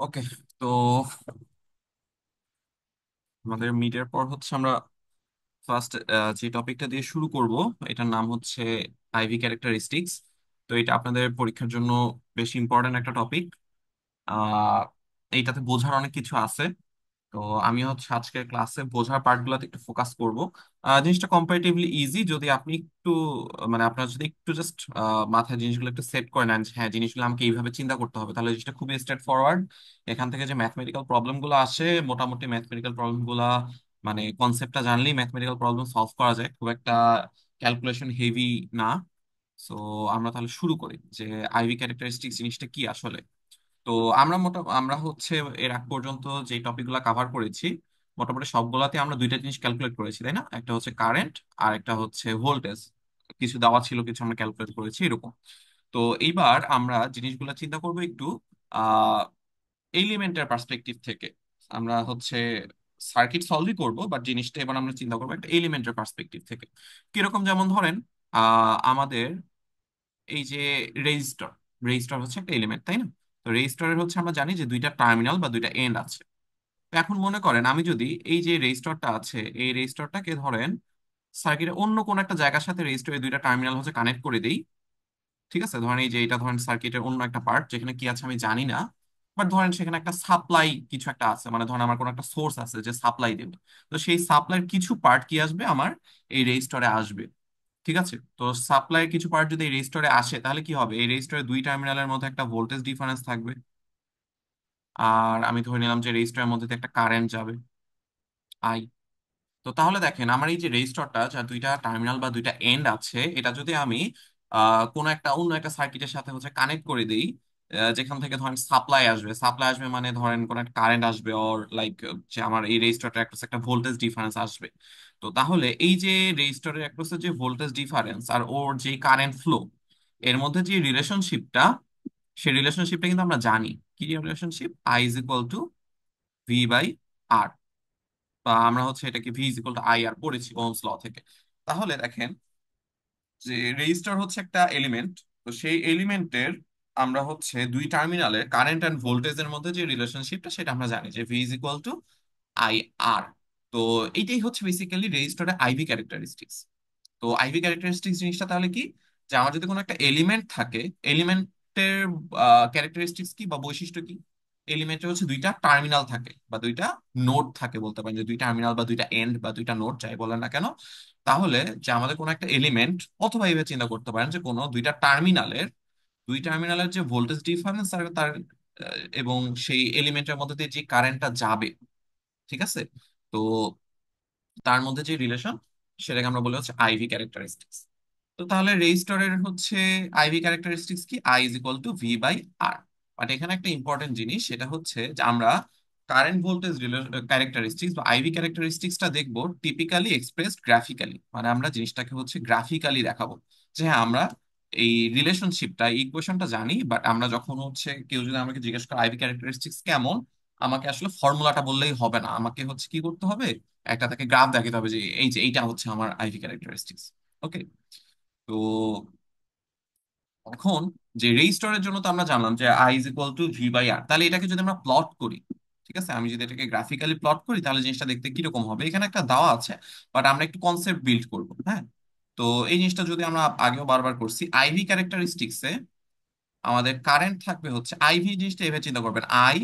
ওকে। তো আমাদের মিডের পর হচ্ছে আমরা ফার্স্ট যে টপিকটা দিয়ে শুরু করব, এটার নাম হচ্ছে আইভি ক্যারেক্টারিস্টিক্স। তো এটা আপনাদের পরীক্ষার জন্য বেশ ইম্পর্ট্যান্ট একটা টপিক। আহ এইটাতে বোঝার অনেক কিছু আছে। তো আমি হচ্ছে আজকের ক্লাসে বোঝার পার্টগুলোতে একটু ফোকাস করব। জিনিসটা কম্পারেটিভলি ইজি যদি আপনি একটু মানে আপনার যদি একটু জাস্ট মাথায় জিনিসগুলো একটু সেট করে নেন যে হ্যাঁ জিনিসগুলো আমাকে এইভাবে চিন্তা করতে হবে, তাহলে জিনিসটা খুবই স্ট্রেট ফরওয়ার্ড। এখান থেকে যে ম্যাথমেটিক্যাল প্রবলেম গুলো আসে, মোটামুটি ম্যাথমেটিক্যাল প্রবলেম গুলা মানে কনসেপ্টটা জানলেই ম্যাথমেটিক্যাল প্রবলেম সলভ করা যায়, খুব একটা ক্যালকুলেশন হেভি না। সো আমরা তাহলে শুরু করি যে আইভি ক্যারেক্টারিস্টিক্স জিনিসটা কি আসলে। তো আমরা হচ্ছে এর আগ পর্যন্ত যে টপিকগুলো কাভার করেছি, মোটামুটি সবগুলাতে আমরা দুইটা জিনিস ক্যালকুলেট করেছি, তাই না? একটা হচ্ছে কারেন্ট আর একটা হচ্ছে ভোল্টেজ। কিছু দেওয়া ছিল, কিছু আমরা ক্যালকুলেট করেছি এরকম। তো এইবার আমরা জিনিসগুলো চিন্তা করব একটু আহ এলিমেন্টের পার্সপেক্টিভ থেকে। আমরা হচ্ছে সার্কিট সলভই করব, বাট জিনিসটা এবার আমরা চিন্তা করবো একটা এলিমেন্টের পার্সপেক্টিভ থেকে। কিরকম? যেমন ধরেন আমাদের এই যে রেজিস্টর, রেজিস্টর হচ্ছে একটা এলিমেন্ট, তাই না? তো রেজিস্টরের হচ্ছে আমরা জানি যে দুইটা টার্মিনাল বা দুইটা এন্ড আছে। তো এখন মনে করেন আমি যদি এই যে রেজিস্টরটা আছে, এই রেজিস্টরটাকে ধরেন সার্কিটের অন্য কোন একটা জায়গার সাথে রেজিস্টরের দুইটা টার্মিনাল হচ্ছে কানেক্ট করে দেই। ঠিক আছে, ধরেন এই যে এটা ধরেন সার্কিটের অন্য একটা পার্ট, যেখানে কি আছে আমি জানি না, বাট ধরেন সেখানে একটা সাপ্লাই কিছু একটা আছে, মানে ধরেন আমার কোনো একটা সোর্স আছে যে সাপ্লাই দেবে। তো সেই সাপ্লাইয়ের কিছু পার্ট কি আসবে আমার এই রেজিস্টরে আসবে। ঠিক আছে, তো সাপ্লাইয়ের কিছু পার্ট যদি এই রেজিস্টরে আসে তাহলে কি হবে, এই রেজিস্টরে দুই টার্মিনালের মধ্যে একটা ভোল্টেজ ডিফারেন্স থাকবে। আর আমি ধরে নিলাম যে রেজিস্টরের মধ্যে দিয়ে একটা কারেন্ট যাবে, আই। তো তাহলে দেখেন আমার এই যে রেজিস্টরটা যার দুইটা টার্মিনাল বা দুইটা এন্ড আছে, এটা যদি আমি কোনো একটা অন্য একটা সার্কিটের সাথে হচ্ছে কানেক্ট করে দিই, যেখান থেকে ধরেন সাপ্লাই আসবে, সাপ্লাই আসবে মানে ধরেন কোন একটা কারেন্ট আসবে, অর লাইক যে আমার এই রেজিস্টরটা একটা ভোল্টেজ ডিফারেন্স আসবে। তো তাহলে এই যে রেজিস্টরের একটা যে ভোল্টেজ ডিফারেন্স আর ওর যে কারেন্ট ফ্লো, এর মধ্যে যে রিলেশনশিপটা, সেই রিলেশনশিপটা কিন্তু আমরা জানি। কি relationship? I is equal to V by R. বা আমরা হচ্ছে এটাকে V is equal to I R পড়েছি ওহমস ল থেকে। তাহলে দেখেন যে রেজিস্টার হচ্ছে একটা এলিমেন্ট। তো সেই এলিমেন্টের আমরা হচ্ছে দুই টার্মিনালের কারেন্ট অ্যান্ড ভোল্টেজের মধ্যে যে রিলেশনশিপটা সেটা আমরা জানি যে V is equal to I R. তো এইটাই হচ্ছে বেসিক্যালি রেজিস্টারের আইভি ক্যারেক্টারিস্টিক্স। তো আইভি ক্যারেক্টারিস্টিক্স জিনিসটা তাহলে কি, যে আমার যদি কোনো একটা এলিমেন্ট থাকে, এলিমেন্টের ক্যারেক্টারিস্টিক্স কি বা বৈশিষ্ট্য কি? এলিমেন্টের হচ্ছে দুইটা টার্মিনাল থাকে বা দুইটা নোড থাকে, বলতে পারেন যে দুই টার্মিনাল বা দুইটা এন্ড বা দুইটা নোড যাই বলেন না কেন। তাহলে যে আমাদের কোনো একটা এলিমেন্ট, অথবা এইভাবে চিন্তা করতে পারেন যে কোনো দুই টার্মিনালের যে ভোল্টেজ ডিফারেন্স আর তার এবং সেই এলিমেন্টের মধ্যে দিয়ে যে কারেন্টটা যাবে, ঠিক আছে, তো তার মধ্যে যে রিলেশন, সেটাকে আমরা বলি হচ্ছে আইভি ক্যারেক্টারিস্টিক্স। তো তাহলে রেজিস্টরের হচ্ছে আইভি ক্যারেক্টারিস্টিক্স কি? I is equal to V by R. But এখানে একটা ইম্পর্টেন্ট জিনিস, সেটা হচ্ছে যে আমরা কারেন্ট ভোল্টেজ ক্যারেক্টারিস্টিক্স বা আইভি ক্যারেক্টারিস্টিক্সটা দেখবো টিপিক্যালি এক্সপ্রেসড গ্রাফিক্যালি, মানে আমরা জিনিসটাকে হচ্ছে গ্রাফিক্যালি দেখাবো। যে হ্যাঁ আমরা এই রিলেশনশিপটা, ইকুয়েশনটা জানি, বাট আমরা যখন হচ্ছে কেউ যদি আমাকে জিজ্ঞেস করে আইভি ক্যারেক্টারিস্টিক্স কেমন, আমাকে আসলে ফর্মুলাটা বললেই হবে না, আমাকে হচ্ছে কি করতে হবে, একটা তাকে গ্রাফ দেখাতে হবে যে এই যে এইটা হচ্ছে আমার আইভি ক্যারেক্টারিস্টিক্স। ওকে। তো এখন যে রেজিস্টরের জন্য তো আমরা জানলাম যে I is equal to V by R, তাহলে এটাকে যদি আমরা প্লট করি, ঠিক আছে, আমি যদি এটাকে গ্রাফিক্যালি প্লট করি তাহলে জিনিসটা দেখতে কিরকম হবে, এখানে একটা দেওয়া আছে, বাট আমরা একটু কনসেপ্ট বিল্ড করবো, হ্যাঁ। তো এই জিনিসটা যদি আমরা আগেও বারবার করছি, আইভি ক্যারেক্টারিস্টিক্সে আমাদের কারেন্ট থাকবে হচ্ছে আইভি, জিনিসটা এভাবে চিন্তা করবেন, আই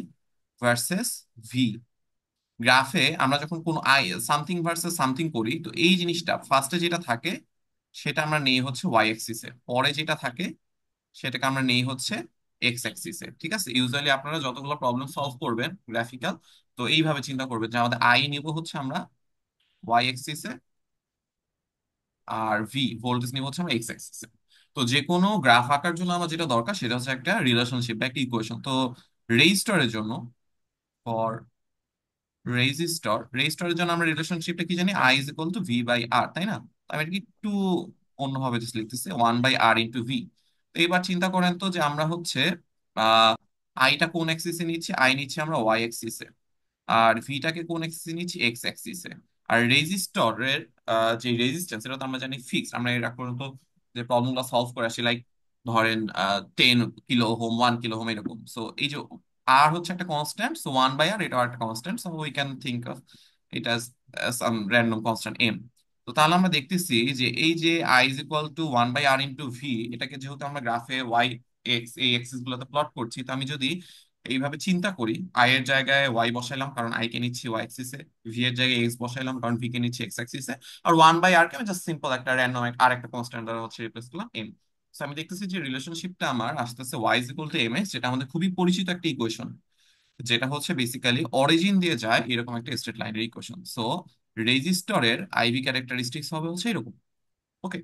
ভার্সেস ভি। গ্রাফে আমরা যখন কোন আই সামথিং ভার্সেস সামথিং করি, তো এই জিনিসটা ফার্স্টে যেটা থাকে সেটা আমরা নেই হচ্ছে ওয়াই অ্যাক্সিসে, পরে যেটা থাকে সেটাকে আমরা নেই হচ্ছে এক্স অ্যাক্সিসে। ঠিক আছে, ইউজুয়ালি আপনারা যতগুলো প্রবলেম সলভ করবেন গ্রাফিক্যাল, তো এইভাবে চিন্তা করবেন যে আমাদের আই নিব হচ্ছে আমরা ওয়াই অ্যাক্সিসে, আর ভি ভোল্টেজ নিব হচ্ছে আমরা এক্স অ্যাক্সিসে। তো যে কোনো গ্রাফ আঁকার জন্য আমার যেটা দরকার সেটা হচ্ছে একটা রিলেশনশিপ বা একটা ইকুয়েশন। তো রেজিস্টরের জন্য, ফর রেজিস্টরের জন্য আমরা রিলেশনশিপটা কি জানি, I is equal to V by R, তাই না? তো আমি এটাকে একটু অন্যভাবে জাস্ট লিখতেছি, one by R into V. তো এবার চিন্তা করেন তো যে আমরা হচ্ছে আহ আইটা কোন অ্যাক্সিসে নিচ্ছি, আই নিচ্ছি আমরা ওয়াই অ্যাক্সিসে, আর ভিটাকে কোন অ্যাক্সিসে নিচ্ছি, এক্স অ্যাক্সিসে। আর রেজিস্টরের যে রেজিস্ট্যান্স, এটা তো আমরা জানি ফিক্স, আমরা এর আগ পর্যন্ত যে প্রবলেমগুলো সলভ করে আসি, লাইক ধরেন 10 কিলো ওহম, 1 কিলো ওহম এরকম। সো এই যে আর হচ্ছে একটা কনস্ট্যান্ট, সো 1/r এটাও একটা constant, so we can think of it as some random constant M. তো তাহলে আমরা দেখতেছি যে এই যে I is equal to 1/r into V, এটাকে যেহেতু আমরা গ্রাফে ওয়াই এক্স এই এক্সিস গুলোতে প্লট করছি, তো আমি যদি এইভাবে চিন্তা করি, আই এর জায়গায় ওয়াই বসাইলাম কারণ আই কে নিচ্ছি ওয়াই অ্যাক্সিসে, ভি এর জায়গায় এক্স বসাইলাম কারণ ভি কে নিচ্ছি এক্স অ্যাক্সিসে, আর 1/r কে আমি জাস্ট সিম্পল একটা র্যান্ডম আর একটা কনস্ট্যান্ট দ্বারা হচ্ছে রিপ্লেস করলাম এম। So আমি দেখতেছি যে রিলেশনশিপটা আমার আসতেছে Y is equal to M X, যেটা আমাদের খুবই পরিচিত একটা ইকুয়েশন, যেটা হচ্ছে বেসিক্যালি অরিজিন দিয়ে যায় এরকম একটা স্ট্রেট লাইনের ইকুয়েশন। সো রেজিস্টরের আইভি ক্যারেক্টারিস্টিক্স হবে হচ্ছে এরকম। ওকে,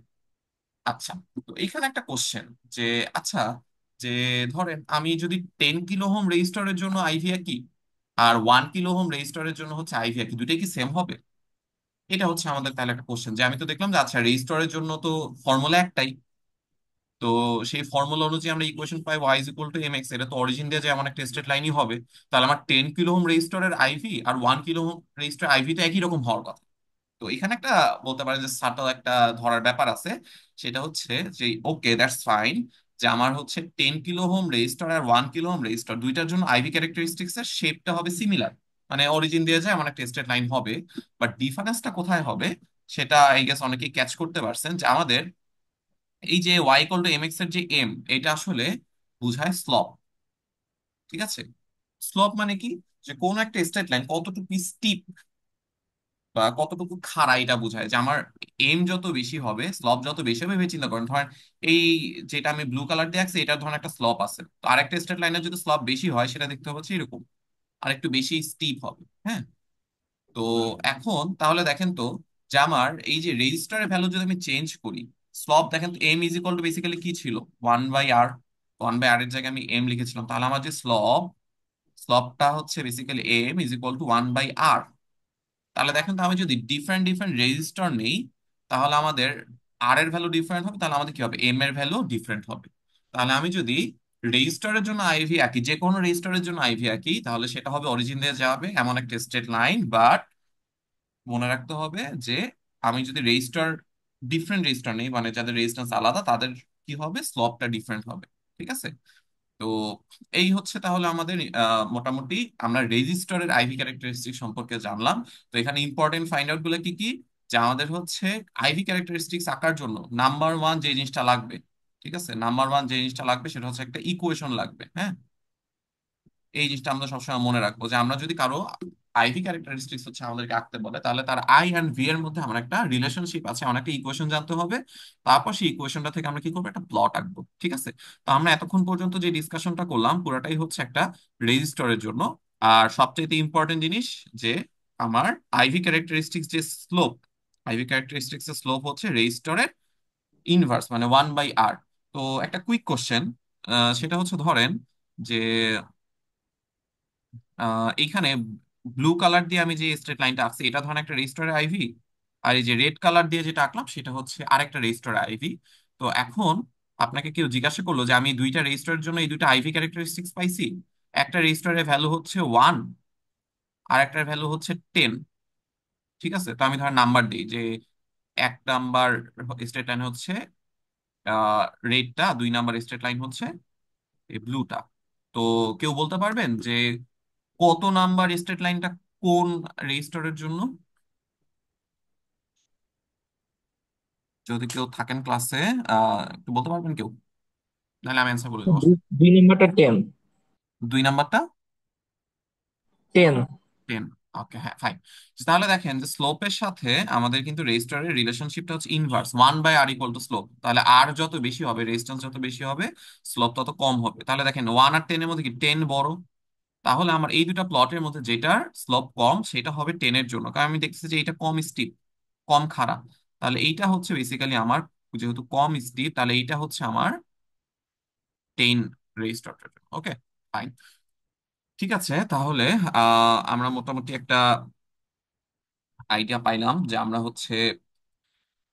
আচ্ছা। তো এখানে একটা কোশ্চেন যে, আচ্ছা, যে ধরেন আমি যদি 10 কিলো ওহম রেজিস্টরের জন্য আইভি একই আর 1 কিলো ওহম রেজিস্টরের জন্য হচ্ছে আইভি একই, দুটাই কি সেম হবে? এটা হচ্ছে আমাদের তাহলে একটা কোশ্চেন, যে আমি তো দেখলাম যে আচ্ছা রেজিস্টরের জন্য তো ফর্মুলা একটাই, তো সেই ফর্মুলা অনুযায়ী আমরা ইকুয়েশন পাই Y is equal to M X, এটা তো অরিজিন দিয়ে যে এমন একটা স্ট্রেট লাইনই হবে। তাহলে আমার 10 কিলো ওহম রেজিস্টরের আইভি আর 1 কিলো ওহম রেজিস্টর আইভি তো একই রকম হওয়ার কথা। তো এখানে একটা বলতে পারেন যে সাটল একটা ধরার ব্যাপার আছে, সেটা হচ্ছে যে ওকে দ্যাটস ফাইন, যে আমার হচ্ছে 10 কিলো ওহম রেজিস্টর আর 1 কিলো ওহম রেজিস্টর দুইটার জন্য আইভি ক্যারেক্টারিস্টিক্স এর শেপটা হবে সিমিলার, মানে অরিজিন দিয়ে যায় এমন একটা স্ট্রেট লাইন হবে। বাট ডিফারেন্সটা কোথায় হবে, সেটা আই গেস অনেকেই ক্যাচ করতে পারছেন, যে আমাদের এই যে Y equal to M X এর যে এম, এটা আসলে বোঝায় স্লপ। ঠিক আছে, স্লপ মানে কি, যে কোন একটা স্ট্রেট লাইন কতটুকু স্টিপ বা কতটুকু খাড়া, এটা বোঝায় যে আমার এম যত বেশি হবে স্লপ যত বেশি হবে। ভেবে চিন্তা করেন, ধরেন এই যেটা আমি ব্লু কালার দিয়ে আঁকছি, এটার ধরেন একটা স্লপ আছে, তো আরেকটা স্ট্রেট লাইনের যদি স্লপ বেশি হয় সেটা দেখতে হচ্ছে এরকম, আর একটু বেশি স্টিপ হবে। হ্যাঁ, তো এখন তাহলে দেখেন তো, যে আমার এই যে রেজিস্টারের ভ্যালু যদি আমি চেঞ্জ করি, স্লপ দেখেন তো M is equal to basically কি ছিল, 1/r। 1/r এর জায়গায় আমি এম লিখেছিলাম, তাহলে আমার যে স্লপটা হচ্ছে basically M is equal to 1/r। তাহলে দেখেন তো আমি যদি ডিফারেন্ট ডিফারেন্ট রেজিস্টার নেই, তাহলে আমাদের আর এর ভ্যালু ডিফারেন্ট হবে, তাহলে আমাদের কি হবে, এম এর ভ্যালু ডিফারেন্ট হবে। তাহলে আমি যদি রেজিস্টারের জন্য আইভি আঁকি, যে কোনো রেজিস্টারের জন্য আইভি আঁকি, তাহলে সেটা হবে অরিজিন দিয়ে যাবে এমন একটা স্ট্রেট লাইন। বাট মনে রাখতে হবে যে আমি যদি রেজিস্টার ডিফারেন্ট রেজিস্টার নেই, মানে যাদের রেজিস্ট্যান্স আলাদা, তাদের কি হবে, স্লপটা ডিফারেন্ট হবে। ঠিক আছে, তো এই হচ্ছে তাহলে আমাদের মোটামুটি আমরা রেজিস্টারের আইভি ক্যারেক্টারিস্টিক সম্পর্কে জানলাম। তো এখানে ইম্পর্টেন্ট ফাইন্ড আউট গুলো কি কি, যে আমাদের হচ্ছে আইভি ক্যারেক্টারিস্টিক্স আঁকার জন্য নাম্বার ওয়ান যে জিনিসটা লাগবে, ঠিক আছে, নাম্বার ওয়ান যে জিনিসটা লাগবে সেটা হচ্ছে একটা ইকুয়েশন লাগবে। হ্যাঁ, এই জিনিসটা আমরা সবসময় মনে রাখবো, যে আমরা যদি কারো আইভি ক্যারেক্টারিস্টিক্স হচ্ছে আমাদেরকে আঁকতে বলে, তাহলে তার আই অ্যান্ড ভি এর মধ্যে আমার একটা রিলেশনশিপ আছে, আমার একটা ইকুয়েশন জানতে হবে। তারপর সেই ইকুয়েশনটা থেকে আমরা কি করবো, একটা প্লট আঁকবো। ঠিক আছে, তো আমরা এতক্ষণ পর্যন্ত যে ডিসকাশনটা করলাম পুরোটাই হচ্ছে একটা রেজিস্টরের জন্য। আর সবচেয়ে ইম্পর্টেন্ট জিনিস, যে আমার আইভি ক্যারেক্টারিস্টিক্স যে স্লোপ, আইভি ক্যারেক্টারিস্টিক্স এর স্লোপ হচ্ছে রেজিস্টরের ইনভার্স, মানে 1/r। তো একটা কুইক কোশ্চেন, সেটা হচ্ছে ধরেন যে এইখানে ব্লু কালার দিয়ে আমি যে স্ট্রেট লাইনটা আঁকছি, এটা ধরেন একটা রেজিস্টারের আইভি, আর এই যে রেড কালার দিয়ে যেটা আঁকলাম সেটা হচ্ছে আরেকটা রেজিস্টারের আইভি। তো এখন আপনাকে কেউ জিজ্ঞাসা করলো যে আমি দুইটা রেজিস্টারের জন্য এই দুইটা আইভি ক্যারেক্টারিস্টিক্স পাইছি, একটা রেজিস্টারের ভ্যালু হচ্ছে 1 আর একটার ভ্যালু হচ্ছে 10। ঠিক আছে, তো আমি ধর নাম্বার দিই যে এক নাম্বার স্ট্রেট লাইন হচ্ছে রেডটা, 2 নাম্বার স্ট্রেট লাইন হচ্ছে এই ব্লুটা। তো কেউ বলতে পারবেন যে কত নাম্বার স্ট্রেট লাইনটা কোন রেজিস্টারের জন্য? যদি কেউ থাকেন ক্লাসে, একটু বলতে পারবেন কেউ, নাহলে আমি অ্যান্সার বলে দেবো। দুই নাম্বারটা 10। 2 নাম্বারটা 10। 10। ওকে, হ্যাঁ, ফাইন। তাহলে দেখেন যে স্লোপের সাথে আমাদের কিন্তু রেজিস্টারের রিলেশনশিপটা হচ্ছে inverse, 1/r equal to slope. তাহলে আর যত বেশি হবে, রেজিস্ট্যান্স যত বেশি হবে, স্লোপ তত কম হবে। তাহলে দেখেন 1 আর 10 এর মধ্যে কি 10 বড়? তাহলে আমার এই দুটা প্লটের মধ্যে যেটার স্লোপ কম সেটা হবে 10 এর জন্য, কারণ আমি দেখতেছি যে এটা কম স্টিপ, কম খাড়া। তাহলে এইটা হচ্ছে বেসিক্যালি আমার, যেহেতু কম স্টিপ, তাহলে এইটা হচ্ছে আমার 10 রেজিস্টারের জন্য। ওকে, ফাইন। ঠিক আছে, তাহলে আমরা মোটামুটি একটা আইডিয়া পাইলাম যে আমরা হচ্ছে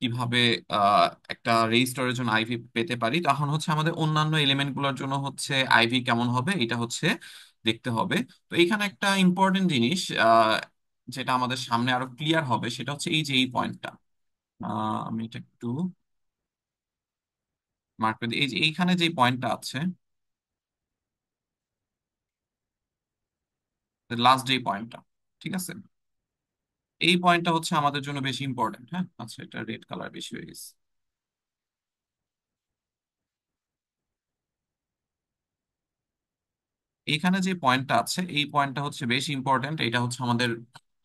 কিভাবে আহ, একটা রেজিস্টারের জন্য আইভি পেতে পারি। তখন হচ্ছে আমাদের অন্যান্য এলিমেন্ট গুলোর জন্য হচ্ছে আইভি কেমন হবে এটা হচ্ছে দেখতে হবে। তো এখানে একটা ইম্পর্টেন্ট জিনিস, যেটা আমাদের সামনে আরো ক্লিয়ার হবে, সেটা হচ্ছে এই যে এই পয়েন্টটা, আমি এটা একটু মার্ক করে দিই। এই যে এইখানে যে পয়েন্টটা আছে, লাস্ট যে পয়েন্টটা, ঠিক আছে, এই পয়েন্টটা হচ্ছে আমাদের জন্য বেশি ইম্পর্টেন্ট। হ্যাঁ, আচ্ছা, এটা রেড কালার বেশি হয়ে গেছে। এইখানে যে পয়েন্টটা আছে এই পয়েন্টটা হচ্ছে বেশি ইম্পর্টেন্ট। এটা হচ্ছে আমাদের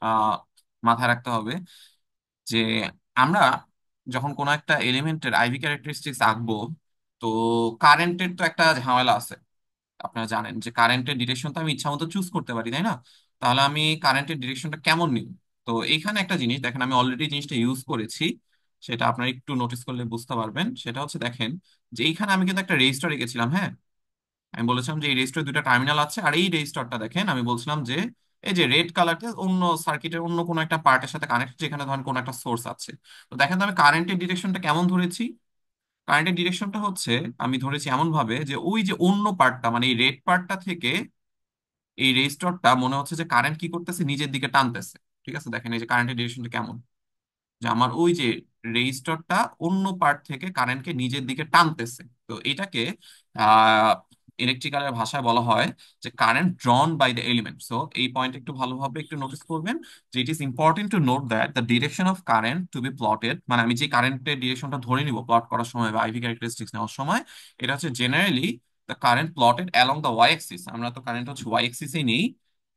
আহ মাথায় রাখতে হবে যে আমরা যখন কোনো একটা এলিমেন্টের আইভি ক্যারেক্টারিস্টিক্স আঁকবো, তো কারেন্টের তো একটা ঝামেলা আছে। আপনারা জানেন যে কারেন্টের ডিরেকশন তো আমি ইচ্ছা মতো চুজ করতে পারি, তাই না? তাহলে আমি কারেন্টের ডিরেকশনটা কেমন নিব? তো এইখানে একটা জিনিস দেখেন, আমি অলরেডি জিনিসটা ইউজ করেছি, সেটা আপনারা একটু নোটিস করলে বুঝতে পারবেন। সেটা হচ্ছে দেখেন যে এইখানে আমি কিন্তু একটা রেজিস্টার রেখেছিলাম। হ্যাঁ, আমি বলেছিলাম যে এই রেজিস্টার দুটো টার্মিনাল আছে, আর এই রেজিস্টারটা দেখেন আমি বলছিলাম যে এই যে রেড কালারটা অন্য সার্কিটের অন্য কোনো একটা পার্টের সাথে কানেক্ট, যেখানে ধরেন কোনো একটা সোর্স আছে। তো দেখেন তো আমি কারেন্টের ডিরেকশনটা কেমন ধরেছি। কারেন্টের ডিরেকশনটা হচ্ছে আমি ধরেছি এমন ভাবে যে ওই যে অন্য পার্টটা, মানে এই রেড পার্টটা থেকে এই রেজিস্টরটা মনে হচ্ছে যে কারেন্ট কি করতেছে, নিজের দিকে টানতেছে। ঠিক আছে, দেখেন এই যে কারেন্টের ডিরেকশনটা কেমন, যে আমার ওই যে রেজিস্টরটা অন্য পার্ট থেকে কারেন্টকে নিজের দিকে টানতেছে। তো এটাকে আহ ইলেকট্রিক্যালের ভাষায় বলা হয় যে current drawn by the element. So এই পয়েন্ট একটু ভালোভাবে একটু নোটিস করবেন যে it is important to note that the direction of current to be plotted, মানে আমি যে কারেন্টের ডিরেকশনটা ধরে নিব প্লট করার সময় বা আইভি ক্যারেক্টারিস্টিক্স নেওয়ার সময়, এটা হচ্ছে generally the current plotted along the Y axis. আমরা তো কারেন্ট হচ্ছে ওয়াই অ্যাক্সিসেই নেই।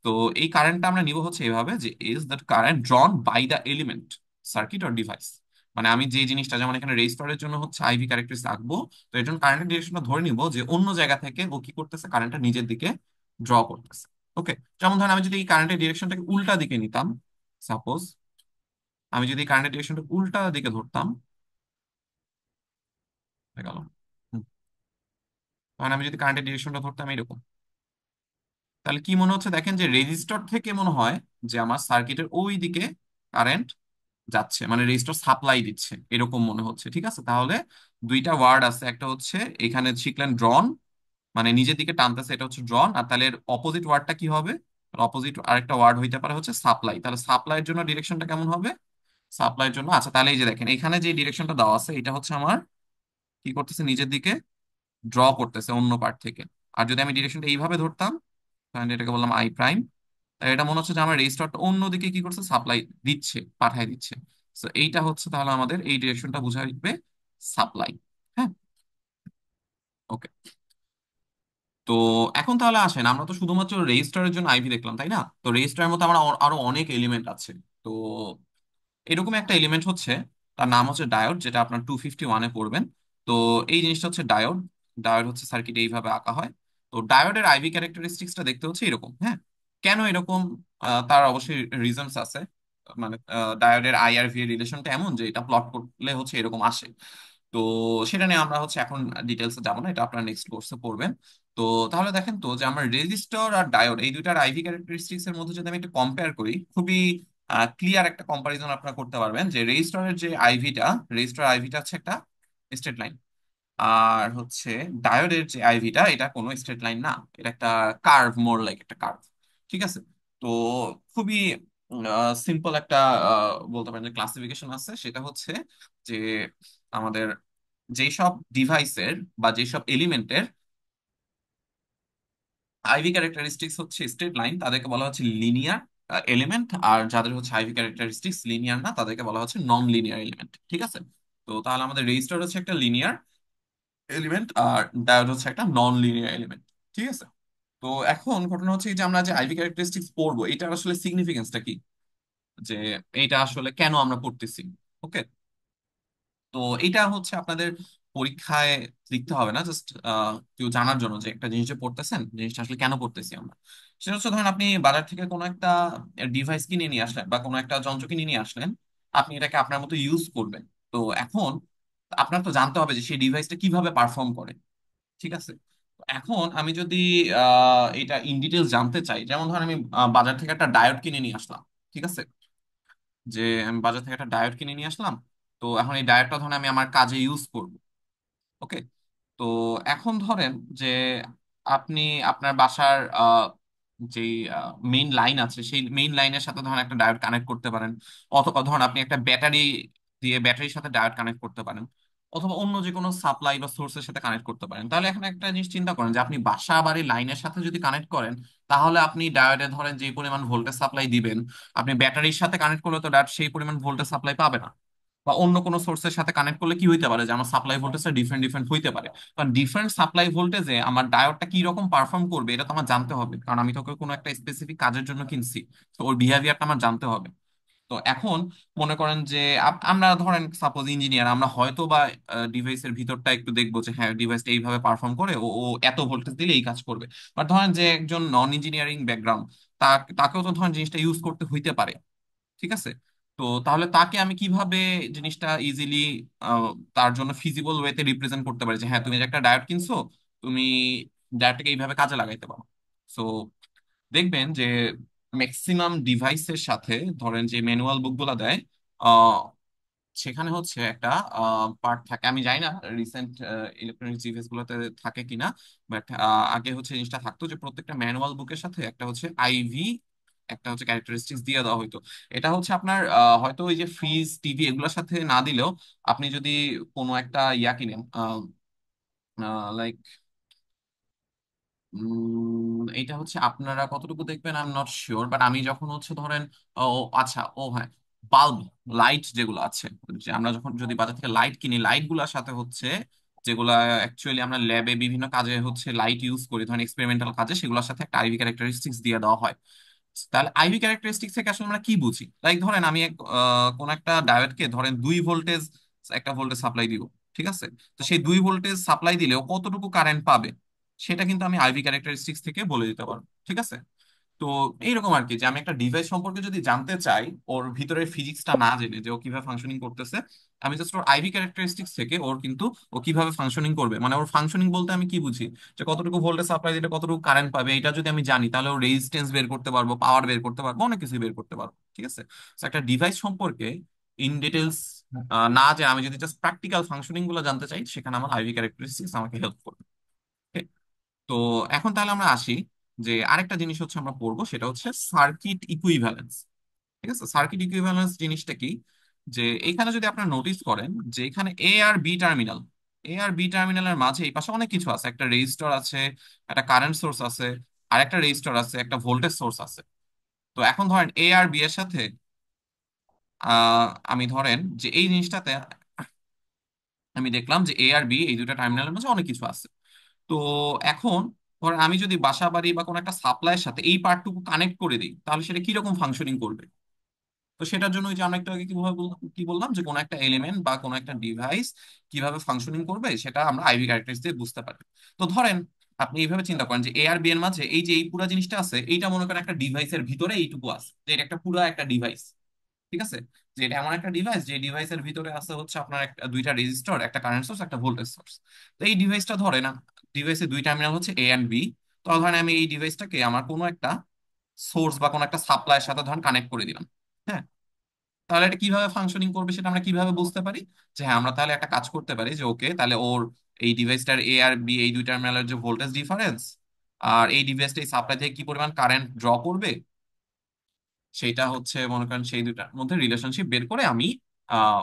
তো এই কারেন্টটা আমরা নিব হচ্ছে এইভাবে যে is that current drawn by the element, circuit or device. মানে আমি যে জিনিসটা যেমন এখানে রেজিস্টারের জন্য হচ্ছে আইভি ক্যারেক্টারিস্টিক্স আঁকবো, তো এর জন্য কারেন্টের ডিরেকশনটা ধরে নিব যে অন্য জায়গা থেকে ও কি করতেছে, কারেন্টটা নিজের দিকে ড্র করতেছে। ওকে, যেমন ধরেন আমি যদি এই কারেন্টের ডিরেকশনটাকে উল্টা দিকে নিতাম, সাপোজ আমি যদি কারেন্টের ডিরেকশনটা উল্টা দিকে ধরতাম, হয়ে গেল। হুম, তখন আমি যদি কারেন্টের ডিরেকশনটা ধরতাম এরকম, তাহলে কি মনে হচ্ছে দেখেন যে রেজিস্টর থেকে মনে হয় যে আমার সার্কিটের ওই দিকে কারেন্ট যাচ্ছে, মানে রেজিস্টর সাপ্লাই দিচ্ছে এরকম মনে হচ্ছে। ঠিক আছে, তাহলে দুইটা ওয়ার্ড আছে, একটা হচ্ছে এখানে শিখলেন ড্রন, মানে নিজের দিকে টানতেছে, এটা হচ্ছে ড্রন। আর তাহলে অপোজিট ওয়ার্ডটা কি হবে? অপোজিট আরেকটা ওয়ার্ড হইতে পারে হচ্ছে সাপ্লাই। তাহলে সাপ্লাইয়ের জন্য ডিরেকশনটা কেমন হবে? সাপ্লাইয়ের জন্য, আচ্ছা তাহলে এই যে দেখেন এখানে যে ডিরেকশনটা দেওয়া আছে এটা হচ্ছে আমার কি করতেছে, নিজের দিকে ড্র করতেছে অন্য পার্ট থেকে। আর যদি আমি ডিরেকশনটা এইভাবে ধরতাম, তাহলে এটাকে বললাম আই প্রাইম, এটা মনে হচ্ছে যে আমার রেজিস্টারটা অন্যদিকে কি করছে, সাপ্লাই দিচ্ছে, পাঠায় দিচ্ছে। তো এইটা হচ্ছে তাহলে আমাদের এই ডিরেকশনটা বুঝাইবে সাপ্লাই। হ্যাঁ, ওকে। তো এখন তাহলে আসেন, আমরা তো শুধুমাত্র রেজিস্টারের জন্য আইভি দেখলাম, তাই না? তো রেজিস্টারের মধ্যে আমরা আরো অনেক এলিমেন্ট আছে। তো এরকম একটা এলিমেন্ট হচ্ছে, তার নাম হচ্ছে ডায়োড, যেটা আপনার 251-এ পড়বেন। তো এই জিনিসটা হচ্ছে ডায়োড। ডায়োড হচ্ছে সার্কিট এইভাবে আঁকা হয়। তো ডায়োডের আইভি ক্যারেক্টারিস্টিক্সটা দেখতে হচ্ছে এরকম। হ্যাঁ, কেন এরকম? তার অবশ্যই রিজনস আছে। মানে ডায়োডের আই আর ভি এর রিলেশনটা এমন যে এটা প্লট করলে হচ্ছে এরকম আসে। তো সেটা নিয়ে আমরা হচ্ছে এখন ডিটেলসে যাবো না, এটা আপনারা নেক্সট কোর্সে পড়বেন। তো তাহলে দেখেন তো যে আমরা রেজিস্টর আর ডায়োড এই দুইটার আইভি ক্যারেক্টারিস্টিক্স এর মধ্যে যদি আমি একটু কম্পেয়ার করি, খুবই ক্লিয়ার একটা কম্পারিজন আপনারা করতে পারবেন যে রেজিস্টরের যে আইভিটা, রেজিস্টর আইভিটা হচ্ছে একটা স্ট্রেট লাইন, আর হচ্ছে ডায়োডের যে আইভিটা এটা কোনো স্ট্রেট লাইন না, এটা একটা কার্ভ, মোর লাইক একটা কার্ভ। ঠিক আছে, তো খুবই সিম্পল একটা বলতে পারেন যে ক্লাসিফিকেশন আছে, সেটা হচ্ছে যে আমাদের যেই সব ডিভাইসের বা যেই সব এলিমেন্টের আইভি ক্যারেক্টারিস্টিক্স হচ্ছে স্ট্রেট লাইন তাদেরকে বলা হচ্ছে লিনিয়ার এলিমেন্ট, আর যাদের হচ্ছে আইভি ক্যারেক্টারিস্টিক্স লিনিয়ার না তাদেরকে বলা হচ্ছে নন লিনিয়ার এলিমেন্ট। ঠিক আছে, তো তাহলে আমাদের রেজিস্টার হচ্ছে একটা লিনিয়ার এলিমেন্ট আর ডায়োড হচ্ছে একটা নন লিনিয়ার এলিমেন্ট। ঠিক আছে, তো এখন ঘটনা হচ্ছে এই যে আমরা যে আইভি ক্যারেক্টারিস্টিক্স পড়বো এটার আসলে সিগনিফিকেন্সটা কি, যে এইটা আসলে কেন আমরা পড়তেছি। ওকে, তো এটা হচ্ছে আপনাদের পরীক্ষায় লিখতে হবে না, জাস্ট কেউ জানার জন্য যে একটা জিনিস যে পড়তেছেন, জিনিসটা আসলে কেন পড়তেছি আমরা। সেটা হচ্ছে ধরেন আপনি বাজার থেকে কোনো একটা ডিভাইস কিনে নিয়ে আসলেন বা কোনো একটা যন্ত্র কিনে নিয়ে আসলেন, আপনি এটাকে আপনার মতো ইউজ করবেন। তো এখন আপনার তো জানতে হবে যে সেই ডিভাইসটা কিভাবে পারফর্ম করে। ঠিক আছে, তো এখন আমি যদি এটা ইন ডিটেলস জানতে চাই, যেমন ধরেন আমি বাজার থেকে একটা ডায়োড কিনে নিয়ে আসলাম। ঠিক আছে, যে আমি বাজার থেকে একটা ডায়োড কিনে নিয়ে আসলাম, তো এখন এই ডায়োডটা ধরেন আমি আমার কাজে ইউজ করব। ওকে, তো এখন ধরেন যে আপনি আপনার বাসার যে মেইন লাইন আছে সেই মেইন লাইনের সাথে ধরেন একটা ডায়োড কানেক্ট করতে পারেন, অথবা ধরেন আপনি একটা ব্যাটারি দিয়ে ব্যাটারির সাথে ডায়োড কানেক্ট করতে পারেন। অথবা অন্য যে কোনো সাপ্লাই বা সোর্সের সাথে কানেক্ট করতে পারেন। তাহলে এখন একটা জিনিস চিন্তা করেন যে আপনি বাসা বাড়ির লাইনের সাথে যদি কানেক্ট করেন, তাহলে আপনি ডায়োডে ধরেন যে পরিমাণ ভোল্টেজ সাপ্লাই দিবেন, আপনি ব্যাটারির সাথে কানেক্ট করলে তো ডায়োড সেই পরিমাণ ভোল্টেজ সাপ্লাই পাবে না। বা অন্য কোনো সোর্সের সাথে কানেক্ট করলে কি হইতে পারে যে আমার সাপ্লাই ভোল্টেজটা ডিফারেন্ট ডিফারেন্ট হইতে পারে। কারণ ডিফারেন্ট সাপ্লাই ভোল্টেজে আমার ডায়োডটা কি রকম পারফর্ম করবে এটা তো আমার জানতে হবে, কারণ আমি তোকে কোনো একটা স্পেসিফিক কাজের জন্য কিনছি। তো ওর বিহেভিয়ারটা আমার জানতে হবে। তো এখন মনে করেন যে আমরা ধরেন সাপোজ ইঞ্জিনিয়ার, আমরা হয়তো বা ডিভাইসের ভিতরটা একটু দেখবো যে হ্যাঁ ডিভাইসটা এইভাবে পারফর্ম করে, ও ও এত ভোল্টেজ দিলে এই কাজ করবে। বাট ধরেন যে একজন নন ইঞ্জিনিয়ারিং ব্যাকগ্রাউন্ড, তাকেও তো ধরেন জিনিসটা ইউজ করতে হইতে পারে। ঠিক আছে। তো তাহলে তাকে আমি কিভাবে জিনিসটা ইজিলি তার জন্য ফিজিবল ওয়েতে রিপ্রেজেন্ট করতে পারি যে হ্যাঁ তুমি যে একটা ডায়োড কিনছো, তুমি ডায়োডটাকে এইভাবে কাজে লাগাইতে পারো। সো দেখবেন যে ম্যাক্সিমাম ডিভাইসের সাথে ধরেন যে ম্যানুয়াল বুকগুলো দেয়, আহ, সেখানে হচ্ছে একটা পার্ট থাকে। আমি জানি না রিসেন্ট ইলেকট্রনিক ডিভাইস গুলোতে থাকে কিনা, বাট আগে হচ্ছে জিনিসটা থাকতো যে প্রত্যেকটা ম্যানুয়াল বুকের সাথে একটা হচ্ছে আইভি, একটা হচ্ছে ক্যারেক্টারিস্টিক্স দিয়ে দেওয়া হতো। এটা হচ্ছে আপনার হয়তো ওই যে ফ্রিজ টিভি এগুলোর সাথে না দিলেও আপনি যদি কোনো একটা ইয়া কিনেন, লাইক এটা হচ্ছে আপনারা কতটুকু দেখবেন I am not sure, but আমি যখন হচ্ছে ধরেন, ও আচ্ছা, ও হ্যাঁ, বাল্ব, লাইট যেগুলো আছে, যে আমরা যখন যদি বাজার থেকে লাইট কিনি, লাইট গুলার সাথে হচ্ছে যেগুলা অ্যাকচুয়ালি আমরা ল্যাবে বিভিন্ন কাজে হচ্ছে লাইট ইউজ করি, ধরেন এক্সপেরিমেন্টাল কাজে, সেগুলোর সাথে একটা আইভি ক্যারেক্টারিস্টিক্স দিয়ে দেওয়া হয়। তাহলে আইভি ক্যারেক্টারিস্টিক্স থেকে আসলে আমরা কি বুঝি? লাইক ধরেন আমি কোন একটা ডায়োডকে ধরেন 2 ভোল্টেজ একটা ভোল্টেজ সাপ্লাই দিব। ঠিক আছে। তো সেই 2 ভোল্টেজ সাপ্লাই দিলেও কতটুকু কারেন্ট পাবে সেটা কিন্তু আমি আইভি ক্যারেক্টারিস্টিক্স থেকে বলে দিতে পারবো। ঠিক আছে। তো এইরকম আর কি, যে আমি একটা ডিভাইস সম্পর্কে যদি জানতে চাই ওর ভিতরের ফিজিক্সটা না জেনে যে ও কিভাবে ফাংশনিং করতেছে, আমি জাস্ট ওর আইভি ক্যারেক্টারিস্টিক্স থেকে ওর কিন্তু ও কিভাবে ফাংশনিং করবে, মানে ওর ফাংশনিং বলতে আমি কি বুঝি, যে কতটুকু ভোল্টেজ সাপ্লাই দিলে কতটুকু কারেন্ট পাবে, এটা যদি আমি জানি তাহলে ওর রেজিস্ট্যান্স বের করতে পারবো, পাওয়ার বের করতে পারবো, অনেক কিছু বের করতে পারবো। ঠিক আছে। তো একটা ডিভাইস সম্পর্কে ইন ডিটেলস না, যে আমি যদি জাস্ট প্র্যাকটিক্যাল ফাংশনিং গুলো জানতে চাই, সেখানে আমার আইভি ক্যারেক্টারিস্টিক্স আমাকে হেল্প করবে। Okay? তো এখন তাহলে আমরা আসি যে আরেকটা জিনিস হচ্ছে আমরা পড়বো, সেটা হচ্ছে সার্কিট ইকুইভ্যালেন্স। ঠিক আছে। সার্কিট ইকুইভ্যালেন্স জিনিসটা কি? যে এখানে যদি আপনারা নোটিস করেন যে এখানে এ আর বি টার্মিনালের মাঝে এই পাশে অনেক কিছু আছে, একটা রেজিস্টর আছে, একটা কারেন্ট সোর্স আছে, আর একটা রেজিস্টর আছে, একটা ভোল্টেজ সোর্স আছে। তো এখন ধরেন এ আর বি এর সাথে আমি ধরেন যে এই জিনিসটাতে আমি দেখলাম যে এ আর বি এই দুটা টার্মিনালের মাঝে অনেক কিছু আছে। তো এখন ধরেন আমি যদি বাসা বাড়ি বা কোনো একটা সাপ্লাইয়ের সাথে এই পার্টটুকু কানেক্ট করে দিই, তাহলে সেটা কিরকম ফাংশনিং করবে? তো সেটার জন্য ওই যে আমরা একটু আগে কি বললাম যে কোনো একটা এলিমেন্ট বা কোনো একটা ডিভাইস কিভাবে ফাংশনিং করবে সেটা আমরা আইভি ক্যারেক্টারিস্টিক্স দিয়ে বুঝতে পারি। তো ধরেন আপনি এইভাবে চিন্তা করেন যে এ আর বি এর মাঝে এই যে এই পুরো জিনিসটা আছে, এইটা মনে করেন একটা ডিভাইসের ভিতরে এইটুকু আছে, যে এটা একটা পুরো একটা ডিভাইস। ঠিক আছে। যে এটা এমন একটা ডিভাইস যে ডিভাইসের ভিতরে আছে হচ্ছে আপনার একটা দুইটা রেজিস্টর, একটা কারেন্ট সোর্স, একটা ভোল্টেজ সোর্স। তো এই ডিভাইসটা ধরে না, ডিভাইসের দুই টার্মিনাল হচ্ছে এ এন্ড বি। তো ধরেন আমি এই ডিভাইসটাকে আমার কোনো একটা সোর্স বা কোনো একটা সাপ্লাইয়ের সাথে ধরেন কানেক্ট করে দিলাম। হ্যাঁ। তাহলে এটা কিভাবে ফাংশনিং করবে সেটা আমরা কিভাবে বুঝতে পারি? যে হ্যাঁ আমরা তাহলে একটা কাজ করতে পারি যে ওকে তাহলে ওর এই ডিভাইসটার এ আর বি এই দুই টার্মিনালের যে ভোল্টেজ ডিফারেন্স আর এই ডিভাইসটা এই সাপ্লাই থেকে কি পরিমাণ কারেন্ট ড্র করবে, সেইটা হচ্ছে মনে করেন সেই দুটার মধ্যে রিলেশনশিপ বের করে আমি আহ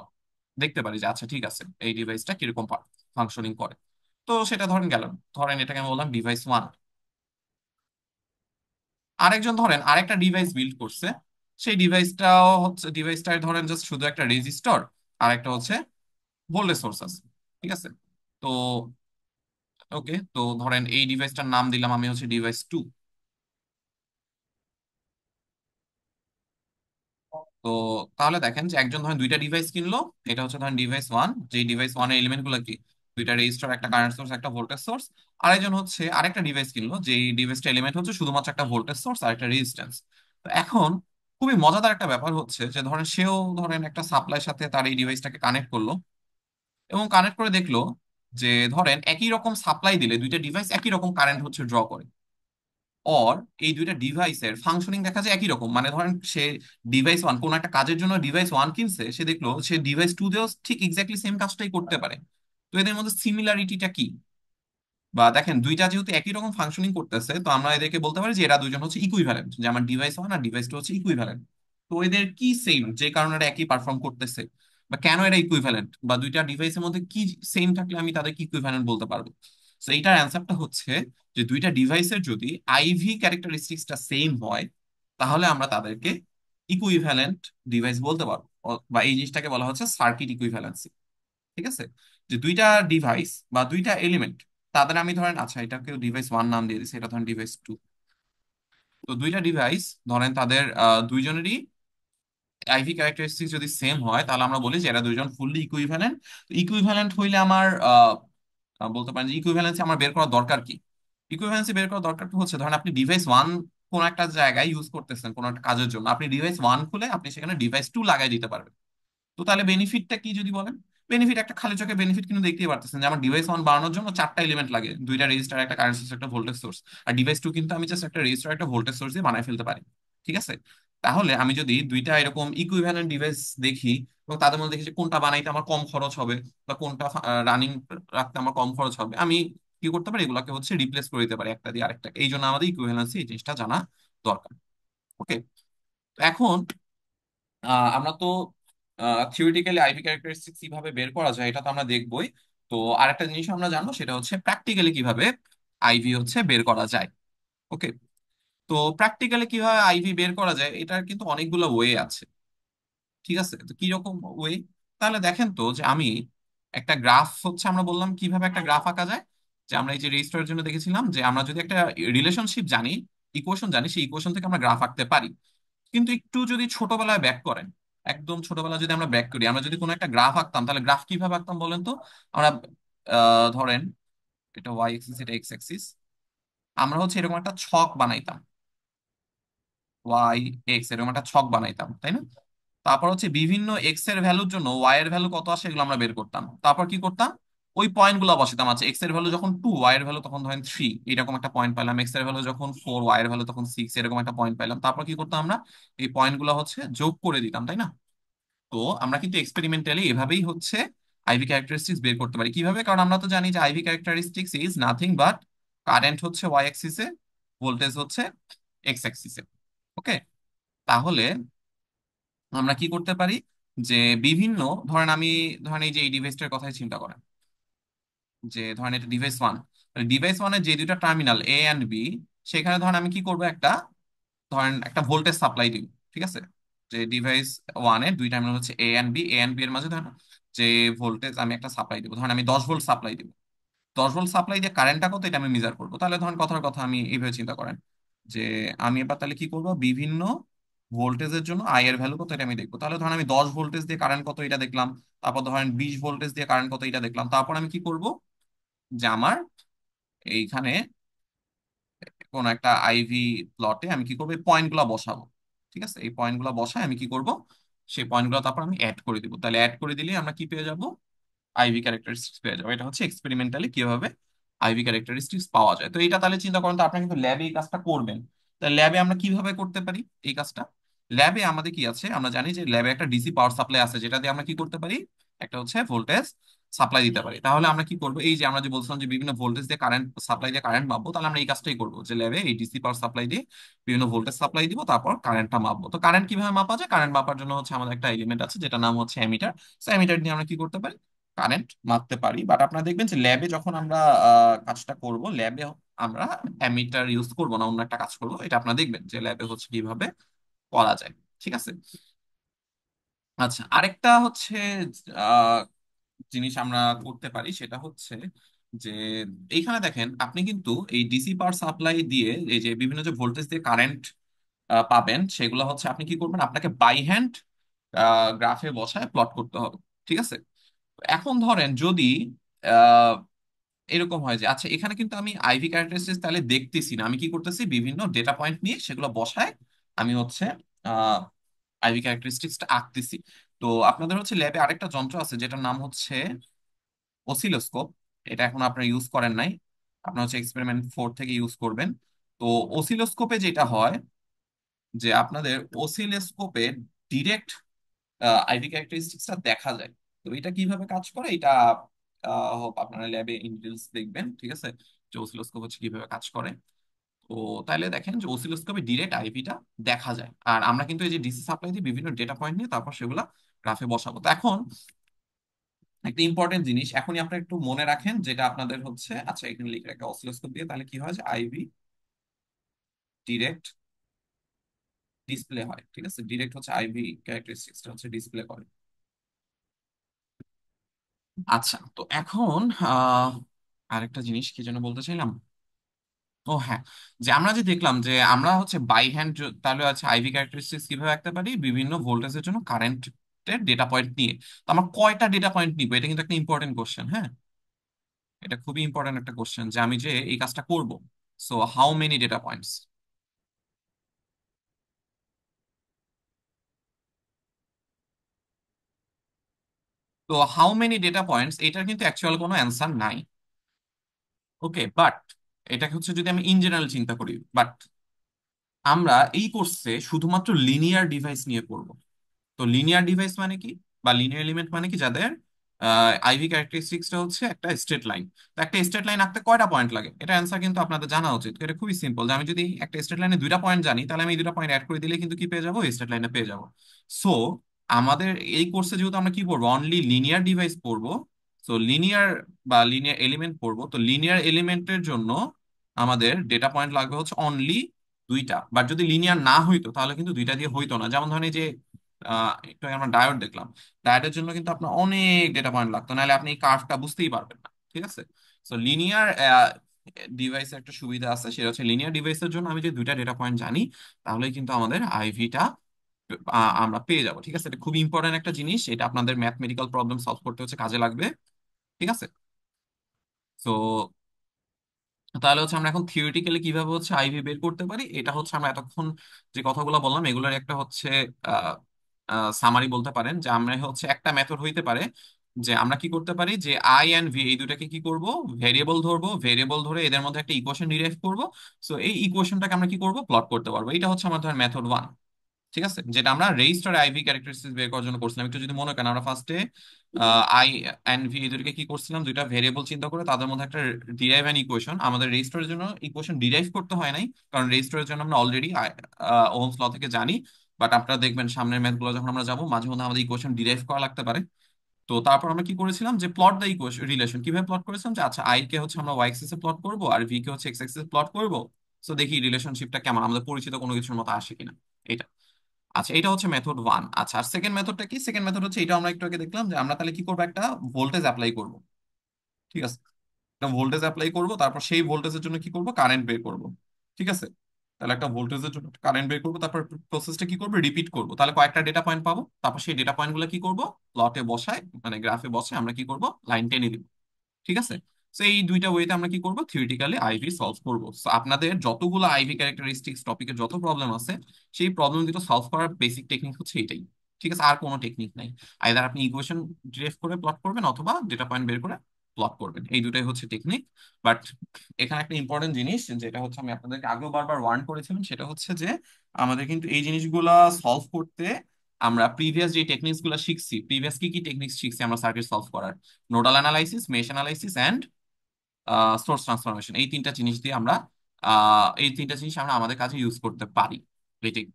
দেখতে পারি যে আচ্ছা ঠিক আছে এই ডিভাইসটা কিরকম ফাংশনিং করে। তো সেটা ধরেন গেল, ধরেন এটাকে আমি বললাম ডিভাইস 1। আরেকজন ধরেন আরেকটা ডিভাইস বিল্ড করছে, সেই ডিভাইসটায় ধরেন জাস্ট শুধু একটা রেজিস্টর আর একটা হচ্ছে ভোল্টেজ সোর্স আছে। ঠিক আছে। তো ওকে, তো ধরেন এই ডিভাইসটার নাম দিলাম আমি হচ্ছে ডিভাইস 2। তো তাহলে দেখেন যে একজন ধরেন দুইটা ডিভাইস কিনলো, এটা হচ্ছে ধরেন ডিভাইস 1, যে ডিভাইস 1 এর এলিমেন্ট গুলো কি, দুইটা রেজিস্টার, একটা কারেন্ট সোর্স, একটা ভোল্টেজ সোর্স। আরেকজন হচ্ছে আরেকটা ডিভাইস কিনলো, যে ডিভাইসটা এলিমেন্ট হচ্ছে শুধুমাত্র একটা ভোল্টেজ সোর্স আর একটা রেজিস্ট্যান্স। তো এখন খুবই মজাদার একটা ব্যাপার হচ্ছে যে ধরেন সেও ধরেন একটা সাপ্লাইয়ের সাথে তার এই ডিভাইসটাকে কানেক্ট করলো, এবং কানেক্ট করে দেখলো যে ধরেন একই রকম সাপ্লাই দিলে দুইটা ডিভাইস একই রকম কারেন্ট হচ্ছে ড্র করে। অর এই দুইটা ডিভাইসের ফাংশনিং দেখা যায় একই রকম, মানে ধরেন সে ডিভাইস 1 কোন একটা কাজের জন্য ডিভাইস 1 কিনছে, সে দেখলো সে ডিভাইস 2 দিয়েও ঠিক এক্স্যাক্টলি সেম কাজটাই করতে পারে। তো এদের মধ্যে সিমিলারিটিটা কি? বা দেখেন দুইটা যেহেতু একই রকম ফাংশনিং করতেছে, তো আমরা এদেরকে বলতে পারি যে এরা দুইজন হচ্ছে ইকুইভ্যালেন্ট, যে আমার ডিভাইস 1 আর ডিভাইস 2 হচ্ছে ইকুইভ্যালেন্ট। তো এদের কি সেম, যে কারণে এরা একই পারফর্ম করতেছে। বা কেন এটা ইকুইভ্যালেন্ট, বা দুইটা ডিভাইসের মধ্যে কি সেম থাকলে আমি তাদেরকে ইকুইভ্যালেন্ট বলতে পারবো। তো এইটার অ্যান্সারটা হচ্ছে যে দুইটা ডিভাইসের যদি আইভি ক্যারেক্টারিস্টিক্সটা সেম হয়, তাহলে আমরা তাদেরকে ইকুইভ্যালেন্ট ডিভাইস বলতে পারবো। বা এই জিনিসটাকে বলা হচ্ছে সার্কিট ইকুইভ্যালেন্সি। ঠিক আছে? যে দুইটা ডিভাইস বা দুইটা এলিমেন্ট, তাদের আমি ধরেন, আচ্ছা এটাকে ডিভাইস ওয়ান নাম দিয়ে দিচ্ছি, এটা ধরেন ডিভাইস টু। তো দুইটা ডিভাইস ধরেন তাদের দুইজনেরই আইভি ক্যারেক্টারিস্টিক্স যদি সেম হয়, তাহলে আমরা বলি যে এরা দুইজন ফুললি ইকুইভ্যালেন্ট। ইকুইভ্যালেন্ট হইলে আমার বলতে পারেন যে ইকুইভ্যালেন্সি আমার বের করার দরকার কি। ইকুইভ্যালেন্সি বের করার দরকারটা হচ্ছে, ধরেন আপনি ডিভাইস ওয়ান কোন একটা জায়গায় ইউজ করতেছেন কোন একটা কাজের জন্য, আপনি ডিভাইস ওয়ান খুলে আপনি সেখানে ডিভাইস টু লাগাই দিতে পারবেন। তো তাহলে বেনিফিটটা কি যদি বলেন? বেনিফিট, একটা খালি চোখে বেনিফিট কিন্তু দেখতেই পারতেছেন যে আমার ডিভাইস ওয়ান বানানোর জন্য চারটা এলিমেন্ট লাগে, দুইটা রেজিস্টার, একটা কারেন্ট সোর্স, একটা ভোল্টেজ সোর্স। আর ডিভাইস টু কিন্তু আমি জাস্ট একটা রেজিস্টার, একটা ভোল্টেজ সোর্স দিয়ে বানাই ফেলতে পারি। ঠিক আছে? তাহলে আমি যদি দুইটা এরকম ইকুইভ্যালেন্ট ডিভাইস দেখি এবং তাদের মধ্যে দেখি যে কোনটা বানাইতে আমার কম খরচ হবে বা কোনটা রানিং রাখতে আমার কম খরচ হবে, আমি কি করতে পারি, এগুলোকে হচ্ছে রিপ্লেস করে দিতে পারি একটা দিয়ে আরেকটা। এই জন্য আমাদের ইকুইভ্যালেন্সি এই জিনিসটা জানা দরকার। ওকে। এখন আমরা তো থিওরিটিক্যালি আইভি ক্যারেক্টারিস্টিক্স কিভাবে বের করা যায় এটা তো আমরা দেখবোই। তো আরেকটা জিনিস আমরা জানবো, সেটা হচ্ছে প্র্যাকটিক্যালি কিভাবে আইভি হচ্ছে বের করা যায়। ওকে। তো প্র্যাকটিক্যালি কিভাবে আইভি বের করা যায়, এটার কিন্তু অনেকগুলো ওয়ে আছে। ঠিক আছে? তো কিরকম ওয়ে? তাহলে দেখেন তো যে আমি একটা গ্রাফ হচ্ছে, আমরা বললাম কিভাবে একটা গ্রাফ আঁকা যায়, যে আমরা এই যে রেজিস্টারের জন্য দেখেছিলাম যে আমরা যদি একটা রিলেশনশিপ জানি, ইকুয়েশন জানি, সেই ইকুয়েশন থেকে আমরা গ্রাফ আঁকতে পারি। কিন্তু একটু যদি ছোটবেলায় ব্যাক করেন, একদম ছোটবেলায় যদি আমরা ব্যাক করি, আমরা যদি কোনো একটা গ্রাফ আঁকতাম, তাহলে গ্রাফ কিভাবে আঁকতাম বলেন তো? আমরা ধরেন এটা ওয়াই এক্সিস, এটা এক্স এক্সিস, আমরা হচ্ছে এরকম একটা ছক বানাইতাম, ওয়াই এক্স এরকম একটা ছক বানাইতাম, তাই না? তারপর হচ্ছে বিভিন্ন এক্স এর ভ্যালুর জন্য ওয়াই এর ভ্যালু কত আসে এগুলো আমরা বের করতাম। তারপর কি করতাম, ওই পয়েন্ট গুলো বসাতাম। আচ্ছা এক্স এর ভ্যালু যখন টু, ওয়াই এর ভ্যালু তখন ধরেন থ্রি, এরকম একটা পয়েন্ট পেলাম। এক্স এর ভ্যালু যখন ফোর, ওয়াই এর ভ্যালু তখন সিক্স, এরকম একটা পয়েন্ট পেলাম। তারপর কি করতাম আমরা, এই পয়েন্ট গুলো হচ্ছে যোগ করে দিতাম, তাই না? তো আমরা কিন্তু এক্সপেরিমেন্টালি এভাবেই হচ্ছে আইভি ক্যারেক্টারিস্টিক্স বের করতে পারি। কিভাবে? কারণ আমরা তো জানি যে IV characteristics is nothing but current হচ্ছে ওয়াই অ্যাক্সিসে, ভোল্টেজ হচ্ছে এক্স অ্যাক্সিসে। ওকে। তাহলে আমরা কি করতে পারি, যে বিভিন্ন, ধরেন আমি, ধরেন এই যে এই ডিভাইসটার কথাই চিন্তা করেন, যে ধরেন এটা ডিভাইস ওয়ান। ডিভাইস ওয়ানের যে দুইটা টার্মিনাল এ এন্ড বি, সেখানে ধরেন আমি কি করব, একটা ধরেন একটা ভোল্টেজ সাপ্লাই দিব। ঠিক আছে? যে ডিভাইস ওয়ানের দুই টার্মিনাল হচ্ছে A and B, A and B এর মাঝে ধরেন যে ভোল্টেজ আমি একটা সাপ্লাই দিব, ধরেন আমি 10 ভোল্ট সাপ্লাই দিব। 10 ভোল্ট সাপ্লাই দিয়ে কারেন্টটা কত এটা আমি মেজার করবো। তাহলে ধরেন কথার কথা আমি এইভাবে চিন্তা করেন যে আমি এবার তাহলে কি করব, বিভিন্ন ভোল্টেজের জন্য আই এর ভ্যালু কত এটা আমি দেখবো। তাহলে ধরেন আমি 10 ভোল্টেজ দিয়ে কারেন্ট কত এটা দেখলাম, তারপর ধরেন 20 ভোল্টেজ দিয়ে কারেন্ট কত এটা দেখলাম। তারপর আমি কি করব, যে আমার এইখানে কোন একটা আইভি প্লটে আমি কি করবো, এই পয়েন্ট গুলা বসাবো। ঠিক আছে? এই পয়েন্ট গুলা বসায় আমি কি করব, সেই পয়েন্ট গুলো তারপর আমি অ্যাড করে দিব। তাহলে অ্যাড করে দিলে আমরা কি পেয়ে যাব, আইভি ক্যারেক্টারিস্টিক্স পেয়ে যাবো। এটা হচ্ছে এক্সপেরিমেন্টালি কিভাবে আইভি ক্যারেক্টারিস্টিক্স পাওয়া যায়। তো এটা তাহলে চিন্তা করেন তো, আপনারা কিন্তু ল্যাবে এই কাজটা করবেন। তাহলে ল্যাবে আমরা কিভাবে করতে পারি এই কাজটা? ল্যাবে আমাদের কি আছে, আমরা জানি যে ল্যাবে একটা ডিসি পাওয়ার সাপ্লাই আছে, যেটা দিয়ে আমরা কি করতে পারি, একটা হচ্ছে ভোল্টেজ সাপ্লাই দিতে পারি। তাহলে আমরা কি করবো, এই যে আমরা যে বলছিলাম যে বিভিন্ন ভোল্টেজ দিয়ে কারেন্ট সাপ্লাই দিয়ে কারেন্ট মাপবো, তাহলে আমরা এই কাজটাই করবো, যে ল্যাবে এই ডিসি পাওয়ার সাপ্লাই দিয়ে বিভিন্ন ভোল্টেজ সাপ্লাই দিব, তারপর কারেন্টটা মাপবো। তো কারেন্ট কিভাবে মাপা যায়? কারেন্ট মাপার জন্য হচ্ছে আমাদের একটা এলিমেন্ট আছে যেটা নাম হচ্ছে অ্যামিটার। সো অ্যামিটার দিয়ে আমরা কি করতে পারি, কারেন্ট মাপতে পারি। বাট আপনারা দেখবেন যে ল্যাবে যখন আমরা কাজটা করব, ল্যাবে আমরা অ্যামিটার ইউজ করব না, অন্য একটা কাজ করব। এটা আপনারা দেখবেন যে ল্যাবে হচ্ছে কিভাবে করা যায়। ঠিক আছে? আচ্ছা, আরেকটা হচ্ছে আহ, জিনিস আমরা করতে পারি, সেটা হচ্ছে যে এইখানে দেখেন আপনি কিন্তু এই ডিসি পাওয়ার সাপ্লাই দিয়ে এই যে বিভিন্ন যে ভোল্টেজ দিয়ে কারেন্ট পাবেন, সেগুলো হচ্ছে আপনি কি করবেন, আপনাকে বাই হ্যান্ড গ্রাফে বসায় প্লট করতে হবে। ঠিক আছে? এখন ধরেন যদি আহ, এরকম হয় যে আচ্ছা এখানে কিন্তু আমি আইভি ক্যারেক্টারিস্টিক্স তাহলে দেখতেছি না, আমি কি করতেছি, বিভিন্ন ডেটা পয়েন্ট নিয়ে সেগুলো বসায় আমি হচ্ছে আইভি ক্যারেক্টারিস্টিক্সটা আঁকতেছি। তো আপনাদের হচ্ছে ল্যাবে আরেকটা যন্ত্র আছে যেটার নাম হচ্ছে অসিলোস্কোপ। এটা এখন আপনারা ইউজ করেন নাই, আপনারা হচ্ছে এক্সপেরিমেন্ট ফোর থেকে ইউজ করবেন। তো অসিলোস্কোপে যেটা হয়, যে আপনাদের অসিলোস্কোপে ডিরেক্ট আইভি ক্যারেক্টারিস্টিক্সটা দেখা যায়। তো এটা কিভাবে কাজ করে, এটা হোপ আপনারা ল্যাবে ইন ডিটেইলস দেখবেন। ঠিক আছে? যে অসিলোস্কোপ হচ্ছে কিভাবে কাজ করে। তো তাহলে দেখেন যে অসিলোস্কোপে ডিরেক্ট আইভিটা দেখা যায়, আর আমরা কিন্তু এই যে ডিসি সাপ্লাই দিয়ে বিভিন্ন ডেটা পয়েন্ট নিয়ে তারপর সেগুলা গ্রাফে বসাবো। তো এখন একটা ইম্পর্টেন্ট জিনিস এখনই আপনারা একটু মনে রাখেন, যেটা আপনাদের হচ্ছে, আচ্ছা এখানে লিখে রাখা অসিলোস্কোপ দিয়ে তাহলে কি হয় যে আইভি ডিরেক্ট ডিসপ্লে হয়, ঠিক আছে, ডিরেক্ট হচ্ছে আইভি ক্যারেক্টারিস্টিক্সটা হচ্ছে ডিসপ্লে করে। আচ্ছা তো এখন আরেকটা জিনিস কি যেন বলতে চাইলাম, ও হ্যাঁ, যে আমরা যে দেখলাম যে আমরা হচ্ছে বাই হ্যান্ড, তাহলে হচ্ছে আইভি ক্যারেক্টারিস্টিক্স কিভাবে রাখতে পারি বিভিন্ন ভোল্টেজের জন্য কারেন্টের ডেটা পয়েন্ট নিয়ে। তো আমরা কয়টা ডেটা পয়েন্ট নিবো, এটা কিন্তু একটা ইম্পর্টেন্ট কোশ্চেন। হ্যাঁ, এটা খুবই ইম্পর্টেন্ট একটা কোশ্চেন যে আমি যে এই কাজটা করব, so how many data points. তো হাউ মেনি ডেটা পয়েন্টস এটার কিন্তু অ্যাকচুয়াল কোনো অ্যান্সার নাই। ওকে, বাট এটাকে হচ্ছে যদি আমি ইন জেনারেল চিন্তা করি, বাট আমরা এই কোর্সে শুধুমাত্র লিনিয়ার ডিভাইস নিয়ে পড়বো। তো লিনিয়ার ডিভাইস মানে কি, বা লিনিয়ার এলিমেন্ট মানে কি, যাদের আইভি ক্যারেক্টারিস্টিক্সটা হচ্ছে একটা স্ট্রেট লাইন। তো একটা স্ট্রেট লাইন আঁকতে কয়টা পয়েন্ট লাগে, এটা অ্যান্সার কিন্তু আপনাদের জানা উচিত। এটা খুবই সিম্পল, যে আমি যদি একটা স্ট্রেট লাইনে দুইটা পয়েন্ট জানি, তাহলে আমি এই দুটা পয়েন্ট অ্যাড করে দিলে কিন্তু কি পেয়ে যাবো, স্ট্রেট লাইনে পেয়ে যাবো। সো আমাদের এই কোর্সে যেহেতু আমরা কি পড়বো, অনলি লিনিয়ার ডিভাইস পড়বো, সো লিনিয়ার বা লিনিয়ার এলিমেন্ট পড়বো, তো লিনিয়ার এলিমেন্টের জন্য আমাদের ডেটা পয়েন্ট লাগবে হচ্ছে অনলি দুইটা। বাট যদি লিনিয়ার না হইতো তাহলে কিন্তু দুইটা দিয়ে হইতো না। যেমন ধরেন এই যে একটু আগে আমরা ডায়োড দেখলাম, ডায়োডের জন্য কিন্তু আপনার অনেক ডেটা পয়েন্ট লাগতো, নাহলে আপনি এই কার্ভটা বুঝতেই পারবেন না। ঠিক আছে, সো লিনিয়ার ডিভাইসের একটা সুবিধা আছে, সেটা হচ্ছে লিনিয়ার ডিভাইসের জন্য আমি যদি দুইটা ডেটা পয়েন্ট জানি, তাহলে কিন্তু আমাদের আইভিটা আমরা পেয়ে যাবো। ঠিক আছে, এটা খুবই ইম্পর্টেন্ট একটা জিনিস, এটা আপনাদের ম্যাথমেটিক্যাল প্রবলেম সলভ করতে হচ্ছে কাজে লাগবে। ঠিক আছে, তো তাহলে হচ্ছে আমরা এখন থিওরিটিক্যালি কিভাবে হচ্ছে আইভি বের করতে পারি, এটা হচ্ছে আমরা এতক্ষণ যে কথাগুলো বললাম এগুলোর একটা হচ্ছে সামারি বলতে পারেন। যে আমরা হচ্ছে একটা মেথড হইতে পারে যে আমরা কি করতে পারি, যে আই এন্ড ভি এই দুটাকে কি করব, ভেরিয়েবল ধরবো, ভেরিয়েবল ধরে এদের মধ্যে একটা ইকুয়েশন ডিরাইভ করব। সো এই ইকুয়েশনটাকে আমরা কি করব, প্লট করতে পারবো। এটা হচ্ছে আমাদের মেথড ওয়ান। ঠিক আছে, যেটা আমরা রেজিস্টার আইভি ক্যারেক্টারিস্টিক্স বের করার জন্য করছিলাম। একটু যদি মনে করেন, আমরা ফার্স্টে আই এন্ড ভি এদেরকে কি করছিলাম, দুইটা ভেরিয়েবল চিন্তা করে তাদের মধ্যে একটা ডিরাইভ অ্যান ইকুয়েশন। আমাদের রেজিস্টারের জন্য ইকুয়েশন ডিরাইভ করতে হয় নাই, কারণ রেজিস্টারের জন্য আমরা অলরেডি ওহমস ল থেকে জানি। বাট আপনারা দেখবেন সামনের ম্যাথগুলো যখন আমরা যাবো, মাঝে মধ্যে আমাদের ইকুয়েশন ডিরাইভ করা লাগতে পারে। তো তারপর আমরা কি করেছিলাম, যে প্লট দ্য ইকুয়েশন রিলেশন কিভাবে প্লট করেছিলাম, যে আচ্ছা আই কে হচ্ছে আমরা ওয়াই এক্সিসে প্লট করবো আর ভি কে হচ্ছে এক্স এক্সিসে প্লট করবো। তো দেখি রিলেশনশিপটা কেমন, আমাদের পরিচিত কোনো কিছুর মতো আসে কিনা। এটা, আচ্ছা এটা হচ্ছে মেথড ওয়ান। আচ্ছা আর সেকেন্ড মেথডটা কি, সেকেন্ড মেথড হচ্ছে এটা আমরা একটু আগে দেখলাম, যে আমরা তাহলে কি করবো, একটা ভোল্টেজ অ্যাপ্লাই করব। ঠিক আছে, একটা ভোল্টেজ অ্যাপ্লাই করব, তারপর সেই ভোল্টেজের জন্য কি করব, কারেন্ট বের করব। ঠিক আছে, তাহলে একটা ভোল্টেজের জন্য কারেন্ট বের করব, তারপর প্রসেসটা কি করব, রিপিট করব। তাহলে কয়েকটা ডেটা পয়েন্ট পাবো, তারপর সেই ডেটা পয়েন্ট গুলো কি করব, প্লটে বসায় মানে গ্রাফে বসে আমরা কি করব, লাইন টেনে দিব। ঠিক আছে, তো এই দুইটা ওয়েতে আমরা কি করব, থিওরিটিক্যালি আইভি সলভ করব। তো আপনাদের যতগুলো আইভি ক্যারেক্টারিস্টিক্স টপিকের যত প্রবলেম আছে, সেই প্রবলেম দুটো সলভ করার বেসিক টেকনিক হচ্ছে এটাই। ঠিক আছে, আর কোনো টেকনিক নাই। আইদার আপনি ইকুয়েশন ডিরাইভ করে প্লট করবেন, অথবা ডেটা পয়েন্ট বের করে প্লট করবেন, এই দুটাই হচ্ছে টেকনিক। বাট এখানে একটা ইম্পর্টেন্ট জিনিস, যেটা হচ্ছে আমি আপনাদেরকে আগেও বারবার ওয়ার্ন করেছিলাম, সেটা হচ্ছে যে আমাদের কিন্তু এই জিনিসগুলা সলভ করতে আমরা প্রিভিয়াস যে টেকনিক্স গুলো শিখছি, প্রিভিয়াস কি কি টেকনিক্স শিখছি আমরা সার্কিট সলভ করার, nodal analysis, mesh analysis and source transformation, এই তিনটা জিনিস আমরা আমাদের কাছে ইউজ করতে পারি।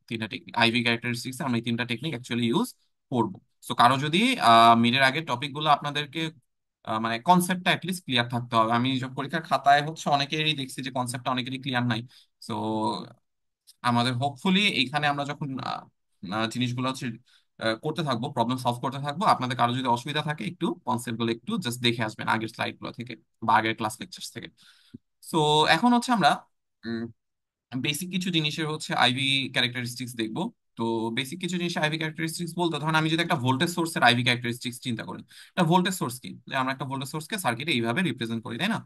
তিনটা টেকনিক আইভি ক্যারেক্টারিস্টিক্স আমরা এই তিনটা টেকনিক অ্যাকচুয়ালি ইউজ করব। সো কারো যদি মিডের আগের টপিক গুলো আপনাদেরকে মানে কনসেপ্টটা অ্যাটলিস্ট ক্লিয়ার থাকতে হবে। আমি যখন পরীক্ষার খাতায় হচ্ছে অনেকেরই দেখছি যে কনসেপ্টটা অনেকেরই ক্লিয়ার নাই। সো আমাদের হোপফুলি এইখানে আমরা যখন জিনিসগুলো হচ্ছে করতে থাকবো, প্রবলেম সলভ করতে থাকবো, আপনাদের কারো যদি অসুবিধা থাকে একটু কনসেপ্ট গুলো একটু জাস্ট দেখে আসবেন আগের স্লাইড গুলো থেকে বা আগের ক্লাস লেকচার্স থেকে। সো এখন হচ্ছে আমরা বেসিক কিছু জিনিসের হচ্ছে আইভি ক্যারেক্টারিস্টিক্স দেখবো। তো বেসিক কিছু জিনিস আইভি ক্যারেক্টারিস্টিক্স বলতে, ধরুন আমি যদি একটা ভোল্টেজ সোর্সের আইভি ক্যারেক্টারিস্টিক্স চিন্তা করি, একটা ভোল্টেজ সোর্স কি, যে আমরা একটা ভোল্টেজ সোর্সকে সার্কিটে এইভাবে রিপ্রেজেন্ট করি, তাই না,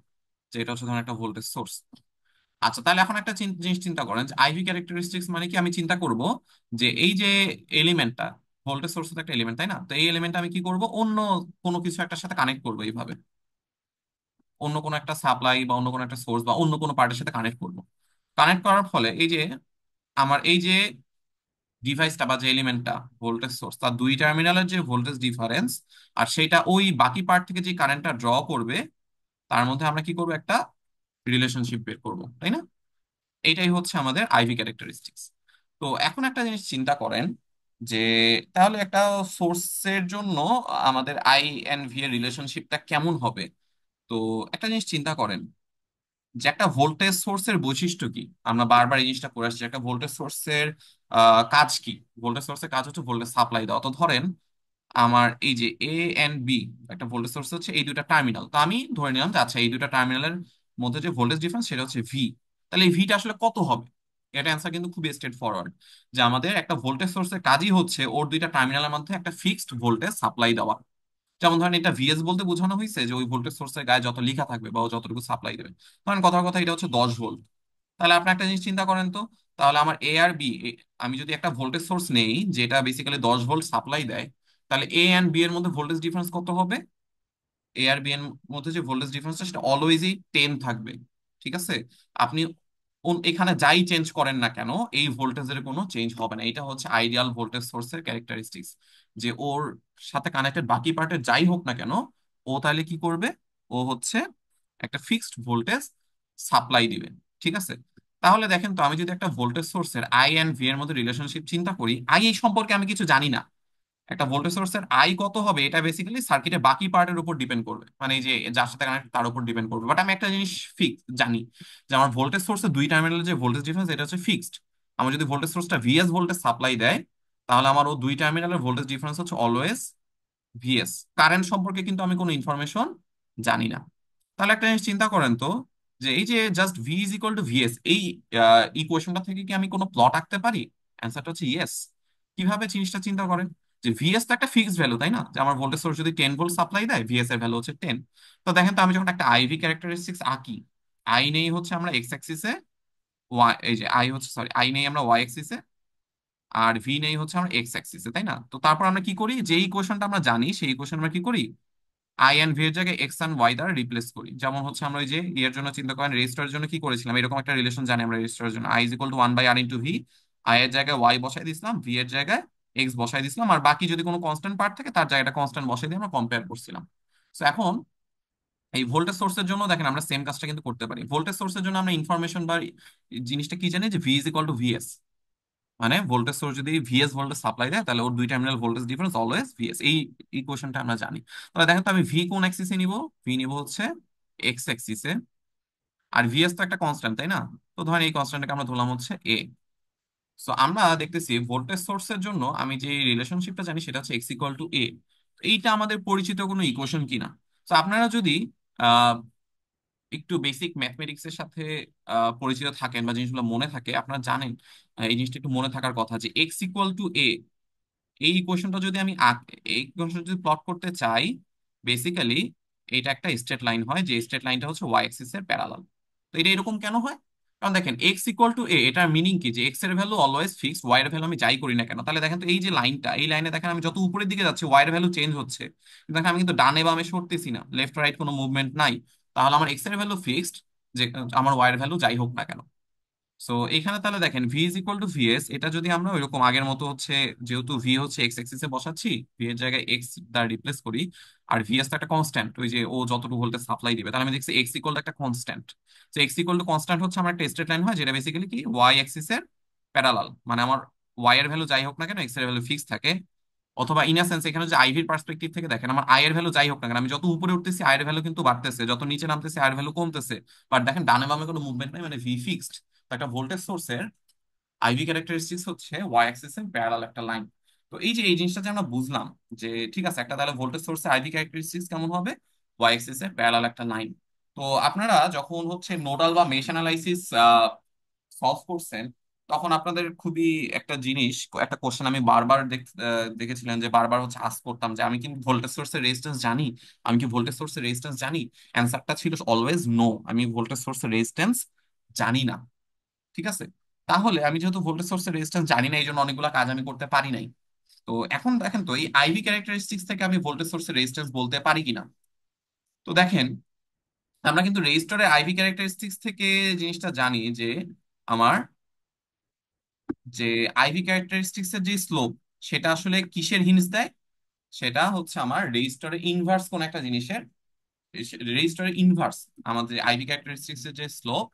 যে এটা হচ্ছে ধরুন একটা ভোল্টেজ সোর্স। আচ্ছা তাহলে এখন একটা জিনিস চিন্তা করেন, যে আইভি ক্যারেক্টারিস্টিক্স মানে কি, আমি চিন্তা করব যে এই যে এলিমেন্টটা, ভোল্টেজ সোর্স তো একটা এলিমেন্ট তাই না, তো এই এলিমেন্ট আমি কি করব, অন্য কোনো কিছু একটার সাথে কানেক্ট করবো এইভাবে, অন্য কোনো একটা সাপ্লাই বা অন্য কোনো একটা সোর্স বা অন্য কোনো পার্টের সাথে কানেক্ট করব। কানেক্ট করার ফলে এই যে আমার এই যে ডিভাইসটা বা যে এলিমেন্টটা, ভোল্টেজ সোর্স, তার দুই টার্মিনালের যে ভোল্টেজ ডিফারেন্স, আর সেটা ওই বাকি পার্ট থেকে যে কারেন্টটা ড্র করবে, তার মধ্যে আমরা কি করব, একটা রিলেশনশিপ বের করব, তাই না। এইটাই হচ্ছে আমাদের আইভি ক্যারেক্টারিস্টিক্স। তো এখন একটা জিনিস চিন্তা করেন যে তাহলে একটা সোর্সের জন্য আমাদের আই এন্ড ভি এর রিলেশনশিপটা কেমন হবে। তো একটা জিনিস চিন্তা করেন যে একটা ভোল্টেজ সোর্সের বৈশিষ্ট্য কি। আমরা বারবার এই জিনিসটা করে আসছি, একটা ভোল্টেজ সোর্সের কাজ কি। ভোল্টেজ সোর্সের কাজ হচ্ছে ভোল্টেজ সাপ্লাই দেওয়া। তো ধরেন আমার এই যে এ এন্ড বি, একটা ভোল্টেজ সোর্স হচ্ছে এই দুইটা টার্মিনাল। তো আমি ধরে নিলাম যে আচ্ছা এই দুইটা টার্মিনালের মধ্যে যে ভোল্টেজ ডিফারেন্স সেটা হচ্ছে ভি। তাহলে এই ভিটা আসলে কত হবে? এটা অ্যান্সার কিন্তু খুবই স্ট্রেট ফরওয়ার্ড, যে আমাদের একটা ভোল্টেজ সোর্সের কাজই হচ্ছে ওর দুইটা টার্মিনালের মধ্যে একটা ফিক্সড ভোল্টেজ সাপ্লাই দেওয়া। যেমন ধরেন এটা ভিএস বলতে বোঝানো হয়েছে যে ওই ভোল্টেজ সোর্সের গায়ে যত লেখা থাকবে বা ও যতটুকু সাপ্লাই দেবে। ধরেন কথার কথা এটা হচ্ছে 10 ভোল্ট। তাহলে আপনি একটা জিনিস চিন্তা করেন তো, তাহলে আমার এ আর বি, আমি যদি একটা ভোল্টেজ সোর্স নেই যেটা বেসিক্যালি 10 ভোল্ট সাপ্লাই দেয়, তাহলে এ এন্ড বি এর মধ্যে ভোল্টেজ ডিফারেন্স কত হবে? এ আর বি এর মধ্যে যে ভোল্টেজ ডিফারেন্সটা সেটা অলওয়েজই 10 থাকবে। ঠিক আছে? আপনি এখানে যাই চেঞ্জ করেন না কেন এই ভোল্টেজের কোনো চেঞ্জ হবে না। এটা হচ্ছে আইডিয়াল ভোল্টেজ সোর্সের ক্যারেক্টারিস্টিক্স, যে ওর সাথে কানেক্টেড বাকি পার্টের যাই হোক না কেন ও তাহলে কি করবে, ও হচ্ছে একটা ফিক্সড ভোল্টেজ সাপ্লাই দিবে। ঠিক আছে? তাহলে দেখেন তো আমি যদি একটা ভোল্টেজ সোর্সের আই এন্ড ভি এর মধ্যে রিলেশনশিপ চিন্তা করি, আই এই সম্পর্কে আমি কিছু জানি না। একটা ভোল্টেজ সোর্সের আই কত হবে এটা বেসিক্যালি সার্কিটের বাকি পার্টের উপর ডিপেন্ড করবে, মানে এই যে যার সাথে কানেক্ট তার উপর ডিপেন্ড করবে। বাট আমি একটা জিনিস ফিক্স জানি, যে আমার ভোল্টেজ সোর্সের দুই টার্মিনালের যে ভোল্টেজ ডিফারেন্স এটা হচ্ছে ফিক্সড। আমার যদি ভোল্টেজ সোর্সটা ভিএস ভোল্টেজ সাপ্লাই দেয়, তাহলে আমার ও দুই টার্মিনালের ভোল্টেজ ডিফারেন্স হচ্ছে অলওয়েজ ভিএস। কারেন্ট সম্পর্কে কিন্তু আমি কোনো ইনফরমেশন জানি না। তাহলে একটা জিনিস চিন্তা করেন তো, যে এই যে just V is equal to VS, এই ইকুয়েশনটা থেকে কি আমি কোনো প্লট আঁকতে পারি? অ্যান্সারটা হচ্ছে ইয়েস। কিভাবে জিনিসটা চিন্তা করেন, যে ভিএস তো একটা ফিক্সড ভ্যালু তাই না, যে আমার ভোল্টেজ সোর্স যদি 10 ভোল্ট সাপ্লাই দেয় ভিএস এর ভ্যালু হচ্ছে 10। তো দেখেন তো আমি যখন একটা আইভি ক্যারেক্টারিস্টিক্স আঁকি, আই নেই হচ্ছে আমরা এক্স অ্যাক্সিসে, ওয়াই এই যে আই হচ্ছে সরি আই নেই আমরা ওয়াই অ্যাক্সিসে, আর ভি নেই হচ্ছে আমরা এক্স অ্যাক্সিসে, তাই না? তো তারপর আমরা কি করি, যে ইকুয়েশনটা আমরা জানি সেই ইকুয়েশন আমরা কি করি, আই এন্ড ভি এর জায়গায় এক্স এন্ড ওয়াই দ্বারা রিপ্লেস করি। যেমন হচ্ছে আমরা ওই যে এর জন্য চিন্তা করেন রেজিস্টারের জন্য কি করেছিলাম, এরকম একটা রিলেশন জানি আমরা রেজিস্টারের জন্য, I is equal to 1/r into V. I এর জায়গায় ওয়াই বসাই দিছিলাম, ভি এর জায়গায় এক্স বসাই দিছিলাম, আর বাকি যদি কোনো কনস্ট্যান্ট পার্ট থাকে তার জায়গাটা কনস্ট্যান্ট বসাই দিয়ে আমরা কম্পেয়ার করছিলাম। তো এখন এই ভোল্টেজ সোর্সের জন্য দেখেন আমরা সেম কাজটা কিন্তু করতে পারি। ভোল্টেজ সোর্সের জন্য আমরা ইনফরমেশন বা জিনিসটা কি জানি, যে V is equal to VS. মানে ভোল্টেজ সোর্স যদি ভিএস ভোল্টেজ সাপ্লাই দেয় তাহলে ওর দুই terminal voltage difference always VS. এই ইকুয়েশনটা আমরা জানি। তাহলে দেখেন তো আমি ভি কোন অ্যাক্সিসে নিব, ভি নিব হচ্ছে এক্স অ্যাক্সিসে। আর ভিএস তো একটা কনস্ট্যান্ট তাই না, তো ধরেন এই কনস্ট্যান্টকে আমরা ধরলাম হচ্ছে এ। সো আমরা দেখতেছি ভোল্টেজ সোর্সের জন্য আমি যে রিলেশনশিপটা জানি সেটা হচ্ছে এক্স ইকুয়াল টু এ। এইটা আমাদের পরিচিত কোনো ইকুয়েশন কিনা। তো আপনারা যদি আহ একটু বেসিক ম্যাথমেটিক্স এর সাথে পরিচিত থাকেন বা জিনিসগুলো মনে থাকে, আপনারা জানেন এই জিনিসটা একটু মনে থাকার কথা, যে এক্স ইকুয়াল টু এ এই ইকুয়েশনটা যদি আমি এই ইকুয়েশনটা যদি প্লট করতে চাই, বেসিক্যালি এটা একটা স্ট্রেট লাইন হয়, যে স্ট্রেট লাইনটা হচ্ছে ওয়াই অ্যাক্সিস এর প্যারালাল। তো এটা এরকম কেন হয়? কারণ দেখেন এক্স ইকুয়াল টু এ এটার মিনিং কি, যে এক্স এর ভ্যালু অলওয়েজ ফিক্সড, ওয়াই এর ভ্যালু আমি যাই করি না কেন। তাহলে দেখেন তো এই যে লাইনটা, এই লাইনে দেখেন আমি যত উপরের দিকে যাচ্ছি ওয়াই এর ভ্যালু চেঞ্জ হচ্ছে, কিন্তু দেখেন আমি কিন্তু ডানে বামে সরতেছি না, লেফট রাইট কোনো মুভমেন্ট নাই। তাহলে আমার এক্স এর ভ্যালু ফিক্সড, যে আমার ওয়াই এর ভ্যালু যাই হোক না কেন। সো এখানে তাহলে দেখেন V is equal to VS, এটা যদি আমরা ওইরকম আগের মতো হচ্ছে, যেহেতু ভি হচ্ছে এক্স এক্সিসে বসাচ্ছি, ভি এর জায়গায় এক্স দ্বারা রিপ্লেস করি, আর ভিএস তো একটা কনস্ট্যান্ট, ওই যে ও যতটুকু ভোল্টেজ সাপ্লাই দিবে, তাহলে আমি দেখছি এক্স ইকুয়াল টু একটা কনস্ট্যান্ট। তো এক্স ইকুয়াল টু কনস্ট্যান্ট হচ্ছে আমার একটা স্ট্রেট লাইন হয় যেটা বেসিক্যালি কি ওয়াই এক্সিসের প্যারালাল, মানে আমার ওয়াই এর ভ্যালু যাই হোক না কেন এক্স এর ভ্যালু ফিক্স থাকে। অথবা ইন সেন্স এখানে যে আইভির পার্সপেক্টিভ থেকে দেখেন, আমার আই এর ভ্যালু যাই হোক না কেন, আমি যত উপরে উঠতেছি আই এর ভ্যালু কিন্তু বাড়তেছে, যত নিচে নামতেছি আই এর ভ্যালু কমতেছে। বাট দেখেন ডানে বামে কোনো মুভমেন্ট নাই, মানে ভি ফিক্সড। তো একটা ভোল্টেজ সোর্সের আইভি ক্যারেক্টারিস্টিক্স হচ্ছে ওয়াই অ্যাক্সিস এর প্যারালাল একটা লাইন। তো এই যে এই জিনিসটা যে আমরা বুঝলাম, যে ঠিক আছে একটা তাহলে ভোল্টেজ সোর্সের আইভি ক্যারেক্টারিস্টিক্স কেমন হবে, ওয়াই অ্যাক্সিস এর প্যারালাল একটা লাইন। তো আপনারা যখন হচ্ছে নোডাল বা মেশ অ্যানালাইসিস সলভ করছেন, তখন আপনাদের খুবই একটা জিনিস, একটা কোশ্চেন আমি বারবার দেখেছিলেন, যে বারবার হচ্ছে আস্ক করতাম যে আমি কি ভোল্টেজ সোর্সের রেজিস্ট্যান্স জানি, আমি কি ভোল্টেজ সোর্সের রেজিস্ট্যান্স জানি। অ্যান্সারটা ছিল অলওয়েজ নো, আমি ভোল্টেজ সোর্সের রেজিস্ট্যান্স জানি না। ঠিক আছে? তাহলে আমি যেহেতু ভোল্টেজ সোর্সের রেজিস্ট্যান্স জানি না, এই জন্য অনেকগুলো কাজ আমি করতে পারি নাই। তো এখন দেখেন তো এই আইভি ক্যারেক্টারিস্টিক্স থেকে আমি ভোল্টেজ সোর্সের রেজিস্ট্যান্স বলতে পারি কিনা। তো দেখেন আমরা কিন্তু রেজিস্টরের আইভি ক্যারেক্টারিস্টিক্স থেকে জিনিসটা জানি, যে আমার যে আইভি ক্যারেক্টারিস্টিক্স এর যে স্লোপ সেটা আসলে কিসের হিন্টস দেয়, সেটা হচ্ছে আমার রেজিস্টরের ইনভার্স কোন একটা জিনিসের, রেজিস্টরের ইনভার্স। আমাদের আইভি ক্যারেক্টারিস্টিক্স এর যে স্লোপ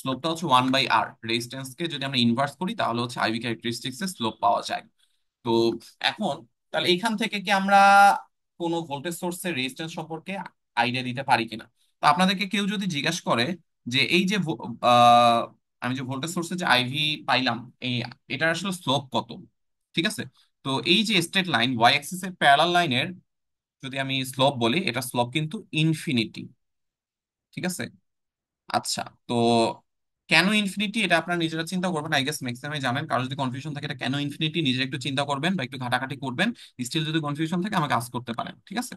স্লোপটা হচ্ছে 1/r। রেজিস্ট্যান্সকে যদি আমরা ইনভার্স করি তাহলে হচ্ছে আইভি ক্যারেক্টারিস্টিক্স এর স্লোপ পাওয়া যায়। তো এখন তাহলে এইখান থেকে কি আমরা কোনো ভোল্টেজ সোর্সের রেজিস্ট্যান্স সম্পর্কে আইডিয়া দিতে পারি কিনা? তো আপনাদেরকে কেউ যদি জিজ্ঞাসা করে যে এই যে আমি যে ভোল্টেজ সোর্সে যে আইভি পাইলাম, এই এটার আসলে স্লোপ কত, ঠিক আছে? তো এই যে স্ট্রেট লাইন ওয়াই অ্যাক্সিস এর প্যারালাল লাইনের যদি আমি স্লোপ বলি, এটা স্লোপ কিন্তু ইনফিনিটি, ঠিক আছে? আচ্ছা, তো কেন ইনফিনিটি এটা আপনারা নিজেরা চিন্তা করবেন, আই গেস ম্যাক্সিমাম জানেন। কারো যদি কনফিউশন থাকে এটা কেন ইনফিনিটি, নিজে একটু চিন্তা করবেন বা একটু ঘাটাঘাটি করবেন। স্টিল যদি কনফিউশন থাকে আমাকে আস্ক করতে পারেন, ঠিক আছে?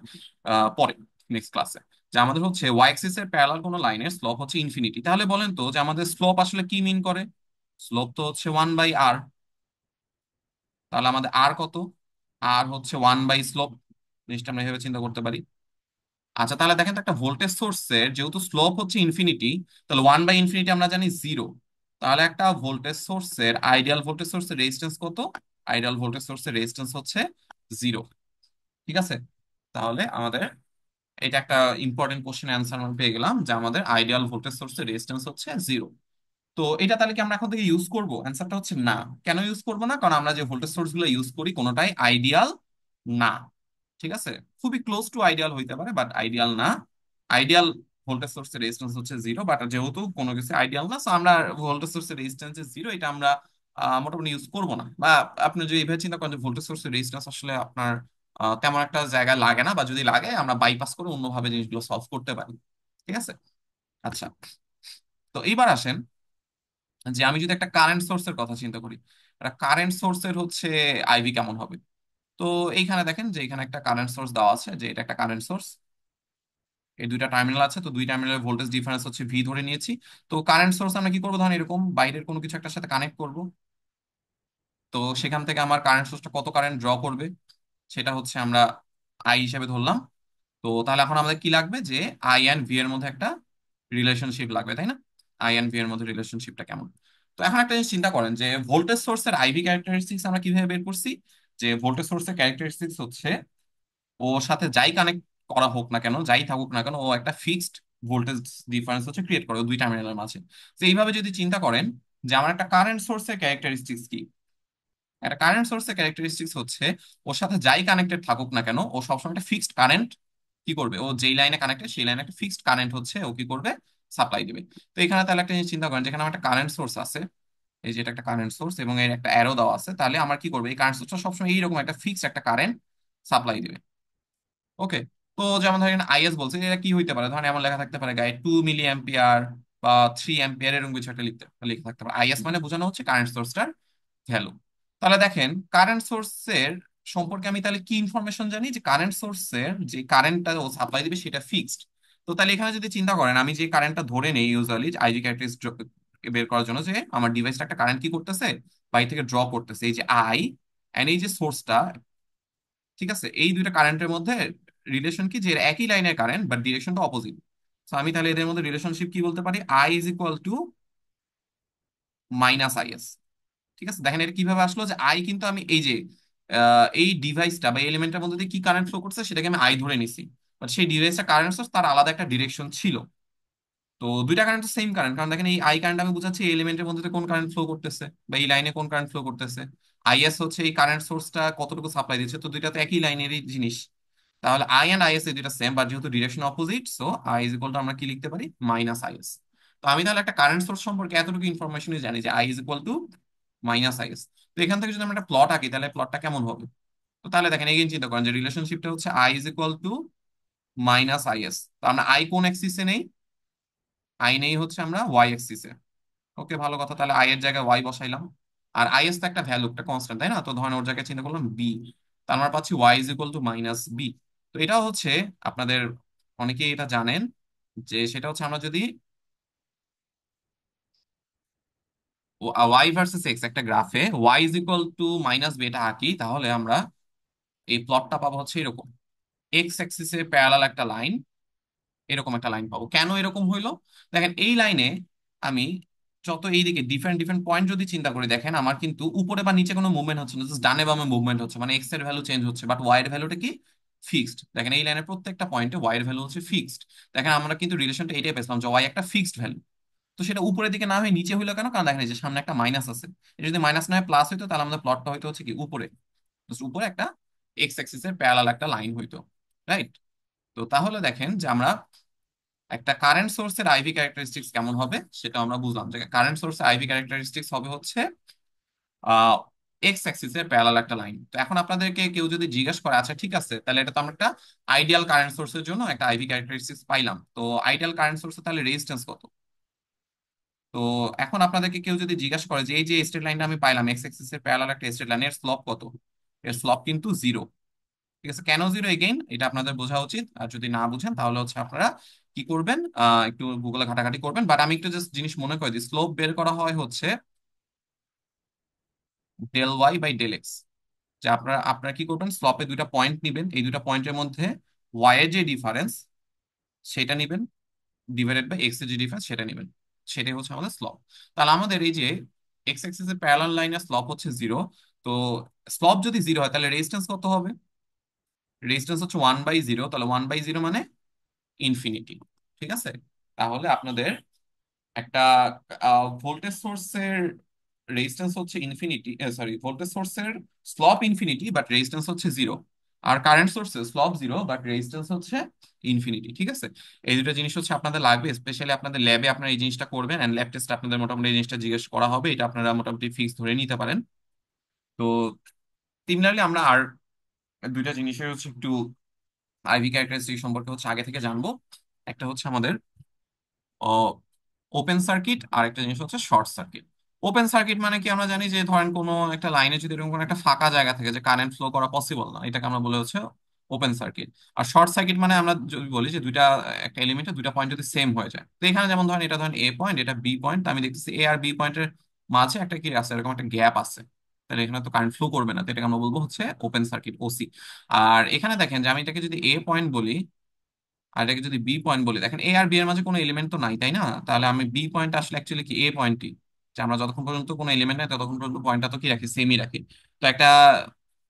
পরে নেক্সট ক্লাসে। যে আমাদের হচ্ছে ওয়াই অ্যাক্সিস এর প্যারালাল কোনো লাইনের স্লোপ হচ্ছে ইনফিনিটি, তাহলে বলেন তো যে আমাদের স্লোপ আসলে কি মিন করে? স্লোপ তো হচ্ছে 1/r। তাহলে আমাদের আর কত? আর হচ্ছে 1/স্লোপ। জিনিসটা আমরা এভাবে চিন্তা করতে পারি। আচ্ছা, তাহলে দেখেন তো একটা ভোল্টেজ সোর্সের যেহেতু স্লোপ হচ্ছে ইনফিনিটি, তাহলে 1/ইনফিনিটি আমরা জানি 0। তাহলে একটা ভোল্টেজ সোর্সের আইডিয়াল ভোল্টেজ সোর্সের রেজিস্ট্যান্স কত? আইডিয়াল ভোল্টেজ সোর্সের রেজিস্ট্যান্স হচ্ছে 0, ঠিক আছে? তাহলে আমাদের এটা একটা ইম্পর্টেন্ট কোশ্চেন অ্যান্সার আমরা পেয়ে গেলাম যে আমাদের আইডিয়াল ভোল্টেজ সোর্সের রেজিস্ট্যান্স হচ্ছে 0। তো এটা তাহলে কি আমরা এখন থেকে ইউজ করব? অ্যান্সারটা হচ্ছে না। কেন ইউজ করবো না? কারণ আমরা যে ভোল্টেজ সোর্স গুলো ইউজ করি কোনোটাই আইডিয়াল না, ঠিক আছে? খুবই ক্লোজ টু আইডিয়াল হইতে পারে বাট আইডিয়াল না। আইডিয়াল ভোল্টেজ সোর্সের রেজিস্ট্যান্স হচ্ছে 0, বাট যেহেতু কোনো কিছু আইডিয়াল না, সো আমরা ভোল্টেজ সোর্সের রেজিস্ট্যান্স 0 এটা আমরা মোটামুটি ইউজ করবো না। বা আপনি যদি এভাবে চিন্তা করেন যে ভোল্টেজ সোর্সের রেজিস্ট্যান্স আসলে আপনার তেমন একটা জায়গায় লাগে না, বা যদি লাগে আমরা বাইপাস করে অন্যভাবে জিনিসগুলো সলভ করতে পারি, ঠিক আছে? আচ্ছা, তো এইবার আসেন যে আমি যদি একটা কারেন্ট সোর্সের কথা চিন্তা করি, একটা কারেন্ট সোর্সের হচ্ছে আইভি কেমন হবে? তো এইখানে দেখেন যে এখানে একটা কারেন্ট সোর্স দেওয়া আছে, যে এটা একটা কারেন্ট সোর্স। এই দুইটা টার্মিনাল আছে, তো দুই টার্মিনালের ভোল্টেজ ডিফারেন্স হচ্ছে ভি ধরে নিয়েছি। তো কারেন্ট সোর্স আমরা কি করবো, ধরেন এরকম বাইরের কোনো কিছু একটার সাথে কানেক্ট করব। তো সেখান থেকে আমার কারেন্ট সোর্সটা কত কারেন্ট ড্র করবে সেটা হচ্ছে আমরা আই হিসেবে ধরলাম। তো তাহলে এখন আমাদের কি লাগবে, যে আই অ্যান্ড ভি এর মধ্যে একটা রিলেশনশিপ লাগবে, তাই না? আই অ্যান্ড ভি এর মধ্যে রিলেশনশিপটা কেমন? তো এখন একটা জিনিস চিন্তা করেন যে ভোল্টেজ সোর্সের আইভি ক্যারেক্টারিস্টিক্স আমরা কিভাবে বের করছি। যে ভোল্টেজ সোর্সের ক্যারেক্টারিস্টিক্স হচ্ছে ওর সাথে যাই কানেক্ট করা হোক না কেন, যাই থাকুক না কেন, ও একটা ফিক্সড ভোল্টেজ ডিফারেন্স হচ্ছে ক্রিয়েট করে ওই দুই টার্মিনালের মাঝে। তো এইভাবে যদি চিন্তা করেন যে আমার একটা কারেন্ট সোর্সের ক্যারেক্টারিস্টিক্স কি, একটা কারেন্ট সোর্সের ক্যারেক্টারিস্টিক্স হচ্ছে ওর সাথে যাই কানেক্টেড থাকুক না কেন, ও সবসময় একটা ফিক্সড কারেন্ট কি করবে, ও যেই লাইনে কানেক্টেড সেই লাইনে একটা ফিক্সড কারেন্ট হচ্ছে ও কি করবে, সাপ্লাই দিবে। তো এখানে তাহলে একটা জিনিস চিন্তা করেন, যেখানে আমার একটা কারেন্ট সোর্স আছে, এই যে এটা একটা কারেন্ট সোর্স এবং এর একটা অ্যারো দেওয়া আছে, তাহলে আমার কি করবে, এই কারেন্ট সোর্সটা সবসময় এইরকম একটা ফিক্সড একটা কারেন্ট সাপ্লাই দিবে। ওকে। তো যেমন ধরেন আইএস বলছে, এটা কি হইতে পারে, ধরেন এমন লেখা থাকতে পারে গায়ে 2 মিলি অ্যাম্পিয়ার বা 3 অ্যাম্পিয়ার, এরকম কিছু একটা লেখা থাকতে পারে। আইএস মানে বোঝানো হচ্ছে কারেন্ট সোর্সটার ভ্যালু। তাহলে দেখেন কারেন্ট সোর্সের সম্পর্কে আমি তাহলে কি ইনফরমেশন জানি, যে কারেন্ট সোর্সের যে কারেন্টটা ও সাপ্লাই দিবে সেটা ফিক্সড। তো তাহলে এখানে যদি চিন্তা করেন, আমি যে কারেন্টটা ধরে নেই ইউজুয়ালি আইভি ক্যারেক্টারিস্টিক বের করার জন্য, যে আমার ডিভাইসটা একটা কারেন্ট কি করতেছে, বাই থেকে ড্র করতেছে, এই যে আই এন্ড এই যে সোর্সটা, ঠিক আছে? এই দুইটা কারেন্টের মধ্যে রিলেশন কি, যে এরা একই লাইনের কারেন্ট বাট ডিরেকশনটা অপোজিট। তো আমি তাহলে এদের মধ্যে রিলেশনশিপ কি বলতে পারি, I is equal to minus is. ঠিক আছে, দেখেন এটা কিভাবে আসলো, যে আই কিন্তু আমি এই যে এই ডিভাইসটা বা এলিমেন্টের মধ্যে দিয়ে কি কারেন্ট ফ্লো করছে সেটাকে আমি আই ধরে নিছি, বাট সেই ডিভাইসটা কারেন্ট সোর্স তার আলাদা একটা ডিরেকশন ছিল। তো দুইটা কারেন্ট তো সেম কারেন্ট, কারণ দেখেন এই আই কারেন্ট আমি বুঝাচ্ছি এই এলিমেন্টের মধ্যে দিয়ে কোন কারেন্ট ফ্লো করতেছে বা এই লাইনে কোন কারেন্ট ফ্লো করতেছে। আইএস হচ্ছে এই কারেন্ট সোর্সটা কতটুকু সাপ্লাই দিচ্ছে, তো দুইটা তো একই লাইনেরই জিনিস। তাহলে আই এন্ড আইএস এই দুইটা সেম, বাট যেহেতু direction opposite, so I is equal two আমরা কি লিখতে পারি, মাইনাস আইএস। তো আমি তাহলে একটা কারেন্ট সোর্স সম্পর্কে এতটুকু ইনফরমেশনই জানি, যে I is equal to minus is. তো এখান থেকে যদি আমরা একটা প্লট আঁকি তাহলে প্লটটা কেমন হবে? তো তাহলে দেখেন এগেইন চিন্তা করেন যে রিলেশনশিপটা হচ্ছে I is equal to minus is. তো আমরা আই কোন অ্যাক্সিসে নেই, আই নেই হচ্ছে আমরা ওয়াই অ্যাক্সিসে। ওকে, ভালো কথা, তাহলে আই এর জায়গায় ওয়াই বসাইলাম। আর আইএস তো একটা ভ্যালু, একটা কনস্ট্যান্ট, তাই না? তো ধরেন ওর জায়গায় চিন্তা করলাম বি। তার আমরা পাচ্ছি Y is equal to minus B. তো এটাও হচ্ছে আপনাদের অনেকেই এটা জানেন, যে সেটা হচ্ছে আমরা যদি ওয়াই ভার্সেস এক্স একটা গ্রাফে Y is equal to minus B এটা আঁকি, তাহলে আমরা এই প্লটটা পাবো হচ্ছে এরকম, এক্স অ্যাক্সিসে প্যারালাল একটা লাইন, এরকম একটা লাইন পাবো। কেন এরকম হইলো? দেখেন এই লাইনে আমি যত এইদিকে ডিফারেন্ট ডিফারেন্ট পয়েন্ট যদি চিন্তা করি, দেখেন আমার কিন্তু উপরে বা নিচে কোনো মুভমেন্ট হচ্ছে না, জাস্ট ডানে বামে মুভমেন্ট হচ্ছে, মানে এক্স এর ভ্যালু চেঞ্জ হচ্ছে বাট ওয়াই এর ভ্যালুটা কি, ফিক্সড। দেখেন এই লাইনের প্রত্যেকটা পয়েন্টে ওয়াই এর ভ্যালু হচ্ছে ফিক্সড। দেখেন আমরা কিন্তু রিলেশনটা এটাই পেয়েছিলাম, যে ওয়াই একটা ফিক্সড ভ্যালু। তো সেটা উপরের দিকে না হয়ে নিচে হইলো কেন? কারণ দেখেন এই যে সামনে একটা মাইনাস আছে। এটা যদি মাইনাস না হয় প্লাস হইতো, তাহলে আমাদের প্লটটা হয়তো হচ্ছে কি উপরে, Just উপরে একটা এক্স অ্যাক্সিসের প্যারালাল একটা লাইন হইতো, রাইট? তো তাহলে দেখেন যে আমরা একটা কারেন্ট সোর্সের আইভি ক্যারেক্টারিস্টিক্স কেমন হবে সেটা আমরা বুঝলাম, যে কারেন্ট সোর্সের আইভি ক্যারেক্টারিস্টিক্স হবে হচ্ছে এক্স অ্যাক্সিসের প্যারালাল একটা লাইন। তো এখন আপনাদেরকে কেউ যদি জিজ্ঞাসা করে, আচ্ছা ঠিক আছে, তাহলে এটা তো আমরা একটা আইডিয়াল কারেন্ট সোর্সের জন্য একটা আইভি ক্যারেক্টারিস্টিক্স পাইলাম, তো আইডিয়াল কারেন্ট সোর্সে তাহলে রেজিস্ট্যান্স কত? তো এখন আপনাদেরকে কেউ যদি জিজ্ঞাসা করে যে এই যে স্ট্রেট লাইনটা আমি পাইলাম এক্স অ্যাক্সিস এর প্যারালাল একটা স্ট্রেট লাইন, এর স্লপ কত? এর স্লপ কিন্তু জিরো। ঠিক আছে, কেন জিরো এগেইন এটা আপনাদের বোঝা উচিত, আর যদি না বুঝেন তাহলে হচ্ছে আপনারা কি করবেন, একটু গুগলে ঘাটাঘাটি করবেন। বাট আমি একটু জাস্ট জিনিস মনে করে দিই, স্লোপ বের করা হয় হচ্ছে del Y by del X. যে আপনারা আপনারা কি করবেন, স্লপে দুইটা পয়েন্ট নিবেন, এই দুইটা পয়েন্টের মধ্যে ওয়াই এর যে ডিফারেন্স সেটা নিবেন, ডিভাইডেড বাই এক্স এর যে ডিফারেন্স সেটা নিবেন, সেটাই হচ্ছে আমাদের স্লপ। তাহলে আমাদের এই যে এক্স অ্যাক্সিস এর প্যারালাল লাইনের স্লপ হচ্ছে জিরো। তো স্লপ যদি জিরো হয় তাহলে রেজিস্ট্যান্স কত হবে? রেজিস্ট্যান্স হচ্ছে 1/0, তাহলে 1/0 মানে ইনফিনিটি। ঠিক আছে, তাহলে আপনাদের একটা ভোল্টেজ সোর্সের রেজিস্ট্যান্স হচ্ছে ইনফিনিটি, সরি, ভোল্টেজ সোর্সের স্লপ ইনফিনিটি বাট রেজিস্ট্যান্স হচ্ছে জিরো, আর কারেন্ট সোর্সের স্লপ জিরো বাট রেজিস্ট্যান্স হচ্ছে ইনফিনিটি। ঠিক আছে, এই দুটো জিনিস হচ্ছে আপনাদের লাগবে, স্পেশালি আপনাদের ল্যাবে আপনারা এই জিনিসটা করবেন, এন্ড ল্যাব টেস্ট আপনাদের মোটামুটি এই জিনিসটা জিজ্ঞেস করা হবে, এটা আপনারা মোটামুটি ফিক্স ধরে নিতে পারেন। তো সিমিলারলি আমরা আর দুইটা জিনিসের হচ্ছে একটু আইভি ক্যারেক্টারিস্টিক সম্পর্কে হচ্ছে আগে থেকে জানবো। একটা হচ্ছে আমাদের ওপেন সার্কিট, আর একটা জিনিস হচ্ছে শর্ট সার্কিট। ওপেন সার্কিট মানে কি, আমরা জানি যে ধরেন কোনো একটা লাইনে যদি এরকম কোনো একটা ফাঁকা জায়গা থাকে যে কারেন্ট ফ্লো করা পসিবল না, এটাকে আমরা বলে হচ্ছে ওপেন সার্কিট। আর শর্ট সার্কিট মানে আমরা যদি বলি যে দুইটা, একটা এলিমেন্টের দুইটা পয়েন্ট যদি সেম হয়ে যায়, তো এখানে যেমন ধরেন এটা ধরেন এ পয়েন্ট, এটা বি পয়েন্ট, আমি দেখতেছি এ আর বি পয়েন্টের মাঝে একটা কি আছে, এরকম একটা গ্যাপ আছে, তাহলে এখানে তো কারেন্ট ফ্লো করবে না, তো এটাকে আমরা বলবো হচ্ছে ওপেন সার্কিট, ওসি। আর এখানে দেখেন যে আমি এটাকে যদি এ পয়েন্ট বলি আর এটাকে যদি বি পয়েন্ট বলি, দেখেন এ আর বি এর মাঝে কোনো এলিমেন্ট তো নাই, তাই না? তাহলে আমি বি পয়েন্ট আসলে অ্যাকচুয়ালি কি এ পয়েন্টই, যে আমরা যতক্ষণ পর্যন্ত কোনো এলিমেন্ট নাই ততক্ষণ পর্যন্ত পয়েন্টটা তো কি রাখি, সেমই রাখি। তো একটা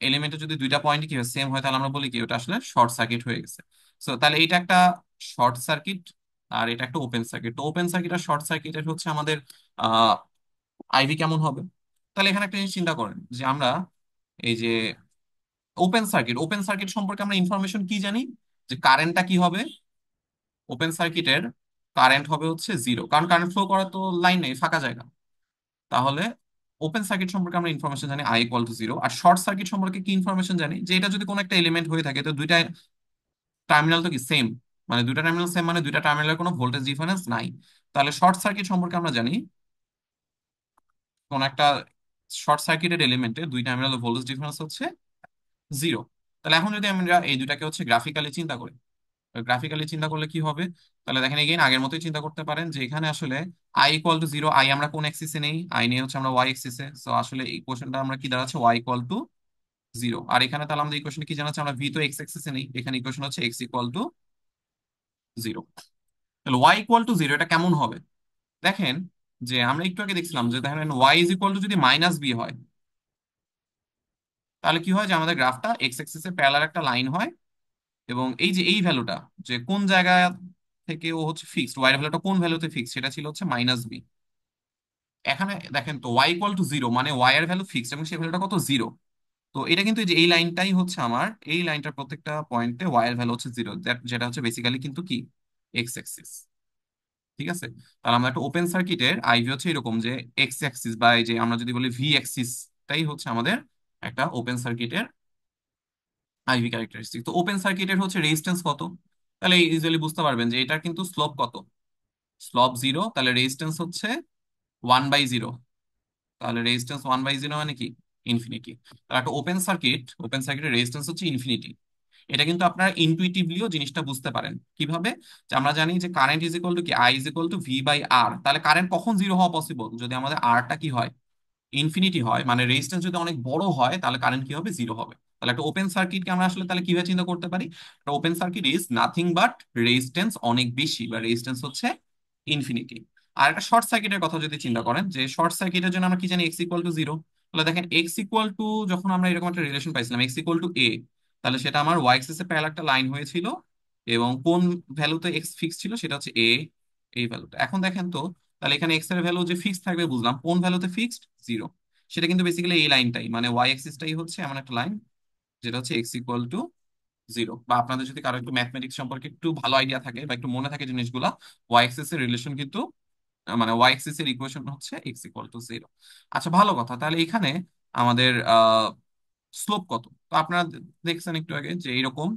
এলিমেন্টে যদি দুইটা পয়েন্ট কি হয়, সেম হয়, তাহলে আমরা বলি কি ওটা আসলে শর্ট সার্কিট হয়ে গেছে। সো তাহলে এটা একটা শর্ট সার্কিট, আর এটা একটা ওপেন সার্কিট। তো ওপেন সার্কিট আর শর্ট সার্কিটের হচ্ছে আমাদের আহ আইভি কেমন হবে? তাহলে এখানে একটা জিনিস চিন্তা করেন যে আমরা এই যে ওপেন সার্কিট সম্পর্কে আমরা ইনফরমেশন কি জানি, যে কারেন্টটা কি হবে, ওপেন সার্কিটের কারেন্ট হবে হচ্ছে জিরো, কারণ কারেন্ট ফ্লো করার তো লাইন নেই, ফাঁকা জায়গা। তাহলে ওপেন সার্কিট সম্পর্কে আমরা ইনফরমেশন জানি আই ইকুয়াল টু জিরো। আর শর্ট সার্কিট সম্পর্কে কি ইনফরমেশন জানি, যে এটা যদি কোনো একটা এলিমেন্ট হয়ে থাকে তো দুইটা টার্মিনাল তো কি সেম, মানে দুইটা টার্মিনাল সেম মানে দুইটা টার্মিনালের কোনো ভোল্টেজ ডিফারেন্স নাই। তাহলে শর্ট সার্কিট সম্পর্কে আমরা জানি কোন একটা শর্ট সার্কিটেড এলিমেন্টে দুই টার্মিনালের ভোল্টেজ ডিফারেন্স হচ্ছে জিরো। তাহলে এখন যদি আমরা এই দুটাকে হচ্ছে গ্রাফিক্যালি চিন্তা করি, গ্রাফিক্যালি চিন্তা করলে কি হবে? তাহলে দেখেন এগেইন আগের মতোই চিন্তা করতে পারেন, যে এখানে আসলে I equal to zero, I আমরা কোন এক্সিসে নেই, আই নিয়ে হচ্ছে আমরা ওয়াই এক্সিসে, সো আসলে এই ইকুয়েশনটা আমরা কি দাঁড়াচ্ছে, ওয়াই ইকুয়াল টু জিরো। আর এখানে তাহলে আমাদের ইকুয়েশন কি জানাচ্ছে, আমরা ভি তো এক্স এক্সিসে নেই, এখানে ইকুয়েশন হচ্ছে এক্স ইকুয়াল টু জিরো। তাহলে ওয়াই ইকুয়াল টু জিরো এটা কেমন হবে? দেখেন যে আমরা একটু আগে দেখছিলাম যে দেখেন ওয়াই ইজ ইকুয়াল টু যদি মাইনাস বি হয়, তাহলে কি হয়, যে আমাদের গ্রাফটা এক্স এক্সিসে প্যারালাল একটা লাইন হয়, এবং এই যে এই ভ্যালুটা, যে কোন জায়গা থেকে ও হচ্ছে ফিক্সড, ওয়াই এর ভ্যালুটা কোন ভ্যালুতে ফিক্সড, সেটা ছিল হচ্ছে মাইনাস বি। এখানে দেখেন তো ওয়াই ইকুয়াল টু জিরো মানে ওয়াই এর ভ্যালু ফিক্সড এবং সেই ভ্যালুটা কত, জিরো। তো এটা কিন্তু এই যে এই লাইনটাই হচ্ছে আমার, এই লাইনটার প্রত্যেকটা পয়েন্টে ওয়াই এর ভ্যালু হচ্ছে জিরো, যেটা হচ্ছে বেসিক্যালি কিন্তু কি এক্স অ্যাক্সিস। ঠিক আছে, তাহলে আমরা একটা ওপেন সার্কিটের আইভি হচ্ছে এরকম, যে এক্স অ্যাক্সিস বা এই যে আমরা যদি বলি ভি অ্যাক্সিসটাই হচ্ছে আমাদের একটা ওপেন সার্কিটের আইভি ক্যারেক্টারিস্টিক। তো ওপেন সার্কিটের হচ্ছে রেজিস্ট্যান্স কত? তাহলে ইজিলি বুঝতে পারবেন যে এটার কিন্তু স্লোপ কত, স্লোপ জিরো, তাহলে রেজিস্ট্যান্স হচ্ছে 1/0। তাহলে রেজিস্ট্যান্স 1/0 মানে কি ইনফিনিটি। তাহলে একটা ওপেন সার্কিটের রেজিস্ট্যান্স হচ্ছে ইনফিনিটি। এটা কিন্তু আপনারা ইনটুইটিভলিও জিনিসটা বুঝতে পারেন কিভাবে, যে আমরা জানি যে কারেন্ট ইজ ইকুয়াল টু কি I is equal to V by R. তাহলে কারেন্ট কখন জিরো হওয়া পসিবল, যদি আমাদের আরটা কি হয়, ইনফিনিটি হয়, মানে রেজিস্ট্যান্স যদি অনেক বড় হয় তাহলে কারেন্ট কি হবে, জিরো হবে। তাহলে একটা ওপেন সার্কিটকে আমরা আসলে তাহলে কিভাবে চিন্তা করতে পারি, একটা open circuit is nothing but resistance অনেক বেশি, বা রেজিস্ট্যান্স হচ্ছে ইনফিনিটি। আর একটা শর্ট সার্কিটের কথা যদি চিন্তা করেন, যে শর্ট সার্কিটের জন্য আমরা কি জানি, এক্স ইকুয়াল টু জিরো। তাহলে দেখেন এক্স ইকুয়াল টু, যখন আমরা এরকম একটা রিলেশন পাইছিলাম এক্স ইকুয়াল টু এ, তাহলে সেটা আমার ওয়াই এক্সিসে প্যারালাল একটা লাইন হয়েছিল, এবং কোন ভ্যালুতে এক্স ফিক্স ছিল, সেটা হচ্ছে এ, এই ভ্যালুটা। এখন দেখেন তো তাহলে এখানে এক্স এর ভ্যালু যে ফিক্সড থাকবে বুঝলাম, কোন ভ্যালুতে ফিক্সড? জিরো। সেটা কিন্তু বেসিক্যালি এই লাইনটাই, মানে ওয়াই অ্যাক্সিসটাই হচ্ছে এমন একটা লাইন যেটা হচ্ছে এক্স ইকুয়াল টু জিরো। বা আপনাদের যদি কারো একটু ম্যাথমেটিক্স সম্পর্কে একটু ভালো আইডিয়া থাকে বা একটু মনে থাকে জিনিসগুলা, ওয়াই অ্যাক্সিস এর রিলেশন কিন্তু মানে ওয়াই অ্যাক্সিস এর ইকুয়েশন হচ্ছে এক্স ইকুয়াল টু জিরো। আচ্ছা, ভালো কথা। তাহলে এখানে আমাদের স্লোপ কত? তো আপনারা দেখছেন একটু আগে যে এরকম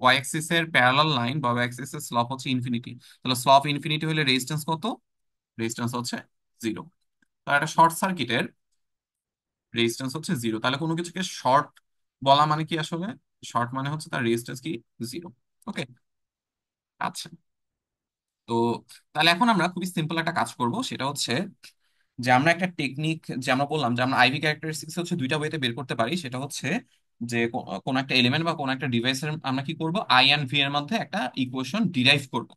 ওয়াই অ্যাক্সিস এর প্যারালাল লাইন বা ওয়াই অ্যাক্সিস এর স্লোপ হচ্ছে ইনফিনিটি। তাহলে স্লোপ ইনফিনিটি হলে রেজিস্ট্যান্স কত? রেজিস্ট্যান্স হচ্ছে জিরো। তার একটা শর্ট সার্কিটের রেজিস্ট্যান্স হচ্ছে জিরো। তাহলে কোনো কিছুকে শর্ট বলা মানে কি আসলে? শর্ট মানে হচ্ছে তার রেজিস্ট্যান্স কি? জিরো। ওকে। আচ্ছা, তো তাহলে এখন আমরা খুবই সিম্পল একটা কাজ করব, সেটা হচ্ছে যে আমরা একটা টেকনিক, যে আমরা বললাম যে আমরা আইভি ক্যারেক্টারিস্টিক্স হচ্ছে দুইটা ওয়েতে বের করতে পারি। সেটা হচ্ছে যে কোন একটা এলিমেন্ট বা কোন একটা ডিভাইসের আমরা কি করব, আই অ্যান্ড ভি এর মধ্যে একটা ইকুয়েশন ডিরাইভ করব।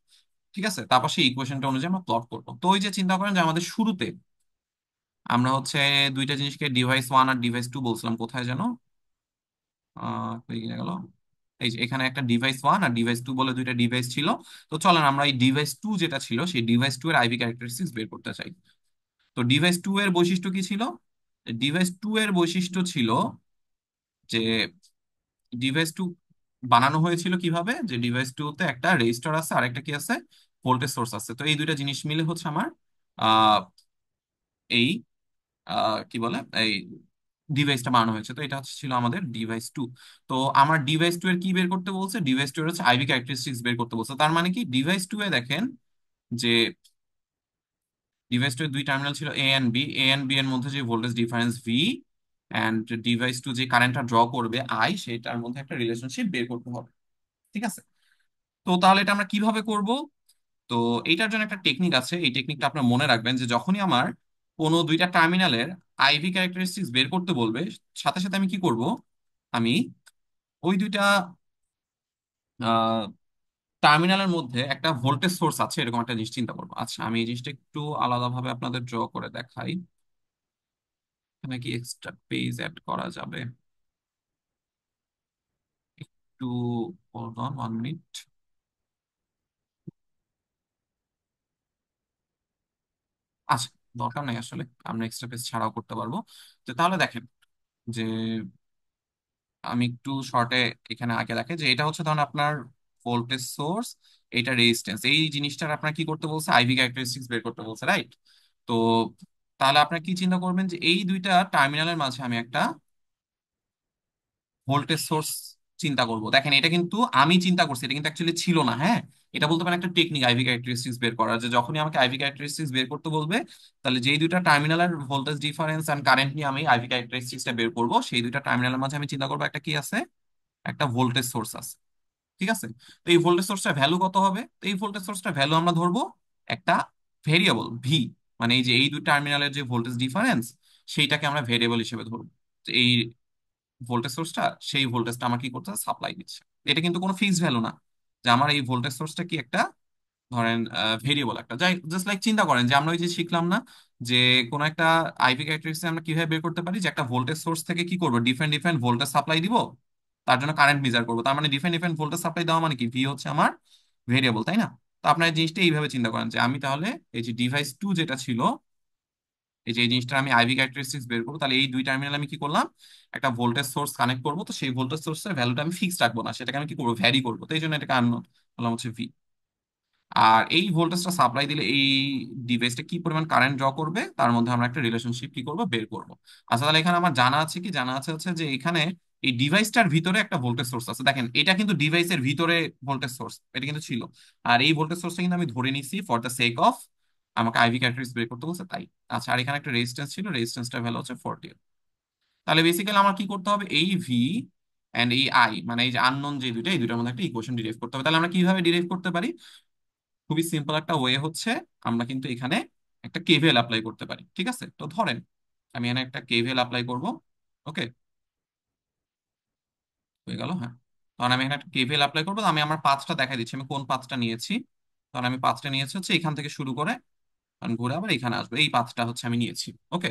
ঠিক আছে, তারপর সেই ইকুয়েশনটা অনুযায়ী আমরা প্লট করব। তো ওই যে চিন্তা করেন যে আমাদের শুরুতে আমরা হচ্ছে দুইটা জিনিসকে ডিভাইস ওয়ান আর ডিভাইস টু বলছিলাম, কোথায় যেন কই গেল, এই যে এখানে একটা ডিভাইস ওয়ান আর ডিভাইস টু বলে দুইটা ডিভাইস ছিল। তো চলেন আমরা এই ডিভাইস টু যেটা ছিল সেই ডিভাইস টু এর আইভি ক্যারেক্টারিস্টিক্স বের করতে চাই। তো ডিভাইস টু এর বৈশিষ্ট্য কি ছিল? ডিভাইস টু এর বৈশিষ্ট্য ছিল যে ডিভাইস টু বানানো হয়েছিল কিভাবে, যে ডিভাইস টু তে একটা রেজিস্টার আছে আর একটা কি আছে, ভোল্টেজ সোর্স আছে। তো এই দুইটা জিনিস মিলে হচ্ছে আমার আহ এই কি বলে এই ডিভাইসটা বানানো হয়েছে। তো এটা হচ্ছে ছিল আমাদের ডিভাইস টু। তো আমার ডিভাইস টু এর কি বের করতে বলছে? ডিভাইস টু এর হচ্ছে আইভি ক্যারেক্টারিস্টিক্স বের করতে বলছে। তার মানে কি, ডিভাইস টু এ দেখেন যে ডিভাইস টু এর দুই টার্মিনাল ছিল A and B. A and B এর মধ্যে যে voltage difference V and device to যে কারেন্টটা ড্র করবে আই, সেটার মধ্যে একটা রিলেশনশিপ বের করতে হবে। ঠিক আছে, তো তাহলে এটা আমরা কিভাবে করব? তো এইটার জন্য একটা টেকনিক আছে, এই টেকনিকটা আপনার মনে রাখবেন যে যখনই আমার কোনো দুইটা টার্মিনালের আইভি ক্যারেক্টারিস্টিক্স বের করতে বলবে, সাথে সাথে আমি কি করব, আমি ওই দুইটা টার্মিনালের মধ্যে একটা ভোল্টেজ সোর্স আছে এরকম একটা জিনিস চিন্তা করবো। আচ্ছা, আমি এই জিনিসটা একটু আলাদাভাবে আপনাদের ড্র করে দেখাই। এখানে কি এক্সট্রা পেজ অ্যাড করা যাবে? একটু হোল্ড অন 1 মিনিট। আচ্ছা, দরকার নেই আসলে, আমরা এক্সট্রা পেজ ছাড়াও করতে পারবো। তো তাহলে দেখেন যে আমি একটু শর্টে এখানে আগে দেখে যে এটা হচ্ছে ধরুন আপনার ভোল্টেজ সোর্স, এটা রেজিস্ট্যান্স, এই জিনিসটার আপনার কি করতে বলছে, আইভি ক্যারেক্টারিস্টিক্স বের করতে বলছে, রাইট? তো তাহলে আপনার কি চিন্তা করবেন যে এই দুইটা টার্মিনালের মাঝে আমি একটা ভোল্টেজ সোর্স চিন্তা করব। দেখেন এটা কিন্তু আমি চিন্তা করছি, এটা কিন্তু অ্যাকচুয়ালি ছিল না, হ্যাঁ। এটা বলতে পারেন একটা টেকনিক আইভি ক্যারেক্টারিস্টিক্স বের করার, যে যখনই আমাকে আইভি ক্যারেক্টারিস্টিক্স বের করতে বলবে, তাহলে যেই দুইটা টার্মিনালের ভোল্টেজ ডিফারেন্স এন্ড কারেন্ট নিয়ে আমি আইভি ক্যারেক্টারিস্টিক্সটা বের করব, সেই দুইটা টার্মিনালের মাঝে আমি চিন্তা করবো একটা কি আছে, একটা ভোল্টেজ সোর্স আছে। ঠিক আছে, তো এই ভোল্টেজ সোর্সটার ভ্যালু কত হবে? তো এই ভোল্টেজ সোর্সটার ভ্যালু আমরা ধরবো একটা ভেরিয়েবল ভি, মানে এই যে এই দুই টার্মিনালের যে ভোল্টেজ ডিফারেন্স, সেইটাকে আমরা ভেরিয়েবল হিসেবে ধরবো। তো এই ভোল্টেজ সোর্সটা, সেই ভোল্টেজটা আমার কি করতেছে, সাপ্লাই দিচ্ছে। এটা কিন্তু কোনো ফিক্সড ভ্যালু না, যে আমার এই ভোল্টেজ সোর্সটা কি একটা ধরেন ভেরিয়েবল একটা, যাই জাস্ট লাইক চিন্তা করেন যে আমরা ওই যে শিখলাম না যে কোন একটা আইভি ক্যারেক্টারিস্টিক্স আমরা কিভাবে বের করতে পারি, যে একটা ভোল্টেজ সোর্স থেকে কি করবো, ডিফারেন্ট ডিফারেন্ট ভোল্টেজ সাপ্লাই দিব, তার জন্য কারেন্ট মেজার করবো। তার মানে ডিফারেন্ট ডিফারেন্ট ভোল্টেজ সাপ্লাই দেওয়া মানে কি, ভি হচ্ছে আমার ভেরিয়েবল, তাই না? তো আপনার এই জিনিসটা এইভাবে চিন্তা করেন যে আমি তাহলে এই যে ডিভাইস টু যেটা ছিল, এই যে এই জিনিসটা আমি আইভি ক্যারেক্টারিস্টিক্স বের করবো, তাহলে এই দুই টার্মিনাল আমি কি করলাম, একটা ভোল্টেজ সোর্স কানেক্ট করবো। তো সেই ভোল্টেজ সোর্সের ভ্যালুটা আমি ফিক্সড রাখবো না, সেটাকে আমি কি করবো, ভ্যারি করবো। তো এই জন্য এটাকে আননোন বললাম হচ্ছে ভি। আর এই ভোল্টেজটা সাপ্লাই দিলে এই ডিভাইসটা কি পরিমাণ কারেন্ট ড্র করবে, তার মধ্যে আমরা একটা রিলেশনশিপ কি করব, বের করব। আচ্ছা, তাহলে এখানে আমার জানা আছে কি, জানা আছে হচ্ছে যে এখানে এই ডিভাইসটার ভিতরে একটা ভোল্টেজ সোর্স আছে। দেখেন এটা কিন্তু ডিভাইসের ভিতরে ভোল্টেজ সোর্স, এটা কিন্তু ছিল। আর এই ভোল্টেজ সোর্সটা কিন্তু আমি ধরে নিছি ফর দ্য সেক অফ আমাকে আইভি ক্যারেক্টারিস্টিক্স বের করতে বলছে, তাই। আচ্ছা, আর এখানে একটা রেজিস্ট্যান্স ছিল, রেজিস্ট্যান্সটার ভ্যালু হচ্ছে 40। তাহলে বেসিক্যালি আমার কি করতে হবে, এই ভি এন্ড এই আই, মানে এই যে আননোন যে দুইটা, এই দুইটার মধ্যে একটা ইকুয়েশন ডিরাইভ করতে হবে। তাহলে আমরা কিভাবে ডিরাইভ করতে পারি? খুবই সিম্পল একটা ওয়ে হচ্ছে, আমরা কিন্তু এখানে একটা কেভিএল অ্যাপ্লাই করতে পারি। ঠিক আছে, তো ধরেন আমি এখানে একটা কেভিএল অ্যাপ্লাই করব। ওকে, হয়ে গেল, হ্যাঁ। তখন আমি এখানে একটা কেভিএল অ্যাপ্লাই করবো। তো আমি আমার পাথটা দেখা দিচ্ছি, আমি কোন পাথটা নিয়েছি। তখন আমি পাথটা নিয়েছি হচ্ছে এখান থেকে শুরু করে কারণ ঘুরে আবার এখানে আসবো, এই পাথটা হচ্ছে আমি নিয়েছি। ওকে,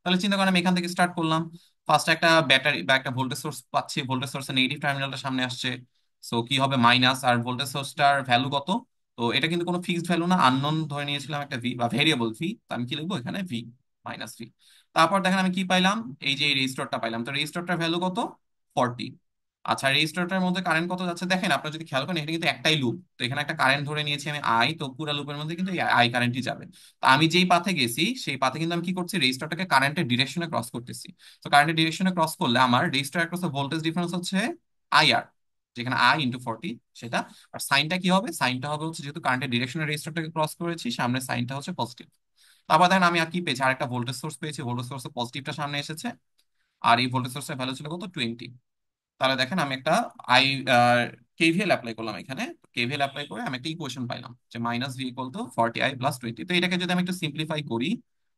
তাহলে চিন্তা করেন আমি এখান থেকে স্টার্ট করলাম। ফার্স্ট একটা ব্যাটারি বা একটা ভোল্টেজ সোর্স পাচ্ছি, ভোল্টেজ সোর্সের নেগেটিভ টার্মিনালটা সামনে আসছে। সো কি হবে, মাইনাস, আর ভোল্টেজ সোর্সটার ভ্যালু কত, তো এটা কিন্তু কোনো ফিক্সড ভ্যালু না, আননোন ধরে নিয়েছিলাম একটা ভি বা ভেরিয়েবল ভি। তো আমি কি লিখবো এখানে, ভি মাইনাস ভি। তারপর দেখেন আমি কি পাইলাম, এই যে এই রেজিস্টরটা পাইলাম। তো রেজিস্টরটার ভ্যালু কত, 40। আচ্ছা, রেজিস্টরটার মধ্যে কারেন্ট কত যাচ্ছে দেখেন, আপনারা যদি খেয়াল করেন, এটা কিন্তু একটাই লুপ। তো এখানে একটা কারেন্ট ধরে নিয়েছি আমি আই, তো পুরো লুপের মধ্যে কিন্তু আই কারেন্টই যাবে। তো আমি যেই পাথে গেছি সেই পাথে কিন্তু আমি কি করছি, রেজিস্টরটাকে কারেন্টের ডিরেকশনে ক্রস করতেছি। তো কারেন্টের ডিরেকশনে ক্রস করলে আমার রেজিস্টার অ্যাক্রস ভোল্টেজ ডিফারেন্স হচ্ছে আই আর, যেখানে আই ইন্টু 40 সেটা। আর সাইনটা কি হবে, সাইনটা হবে হচ্ছে, যেহেতু কারেন্টের ডিরেকশনের রেজিস্টারটাকে ক্রস করেছি, সামনে সাইনটা হচ্ছে পজিটিভ। তারপর দেখেন আমি আর কি পেয়েছি, আরেকটা ভোল্টেজ সোর্স পেয়েছি, ভোল্টেজ সোর্সের পজিটিভটা সামনে এসেছে। আর এই ভোল্টেজ সোর্সের ভ্যালু ছিল কত, 20। তাহলে দেখেন আমি একটা আই কেভিএল অ্যাপ্লাই করলাম এখানে। কেভিএল অ্যাপ্লাই করে আমি একটা ইকুয়েশন পাইলাম, যে minus V equal to 40i plus 20। তো এটাকে যদি আমি একটু সিম্পলিফাই করি,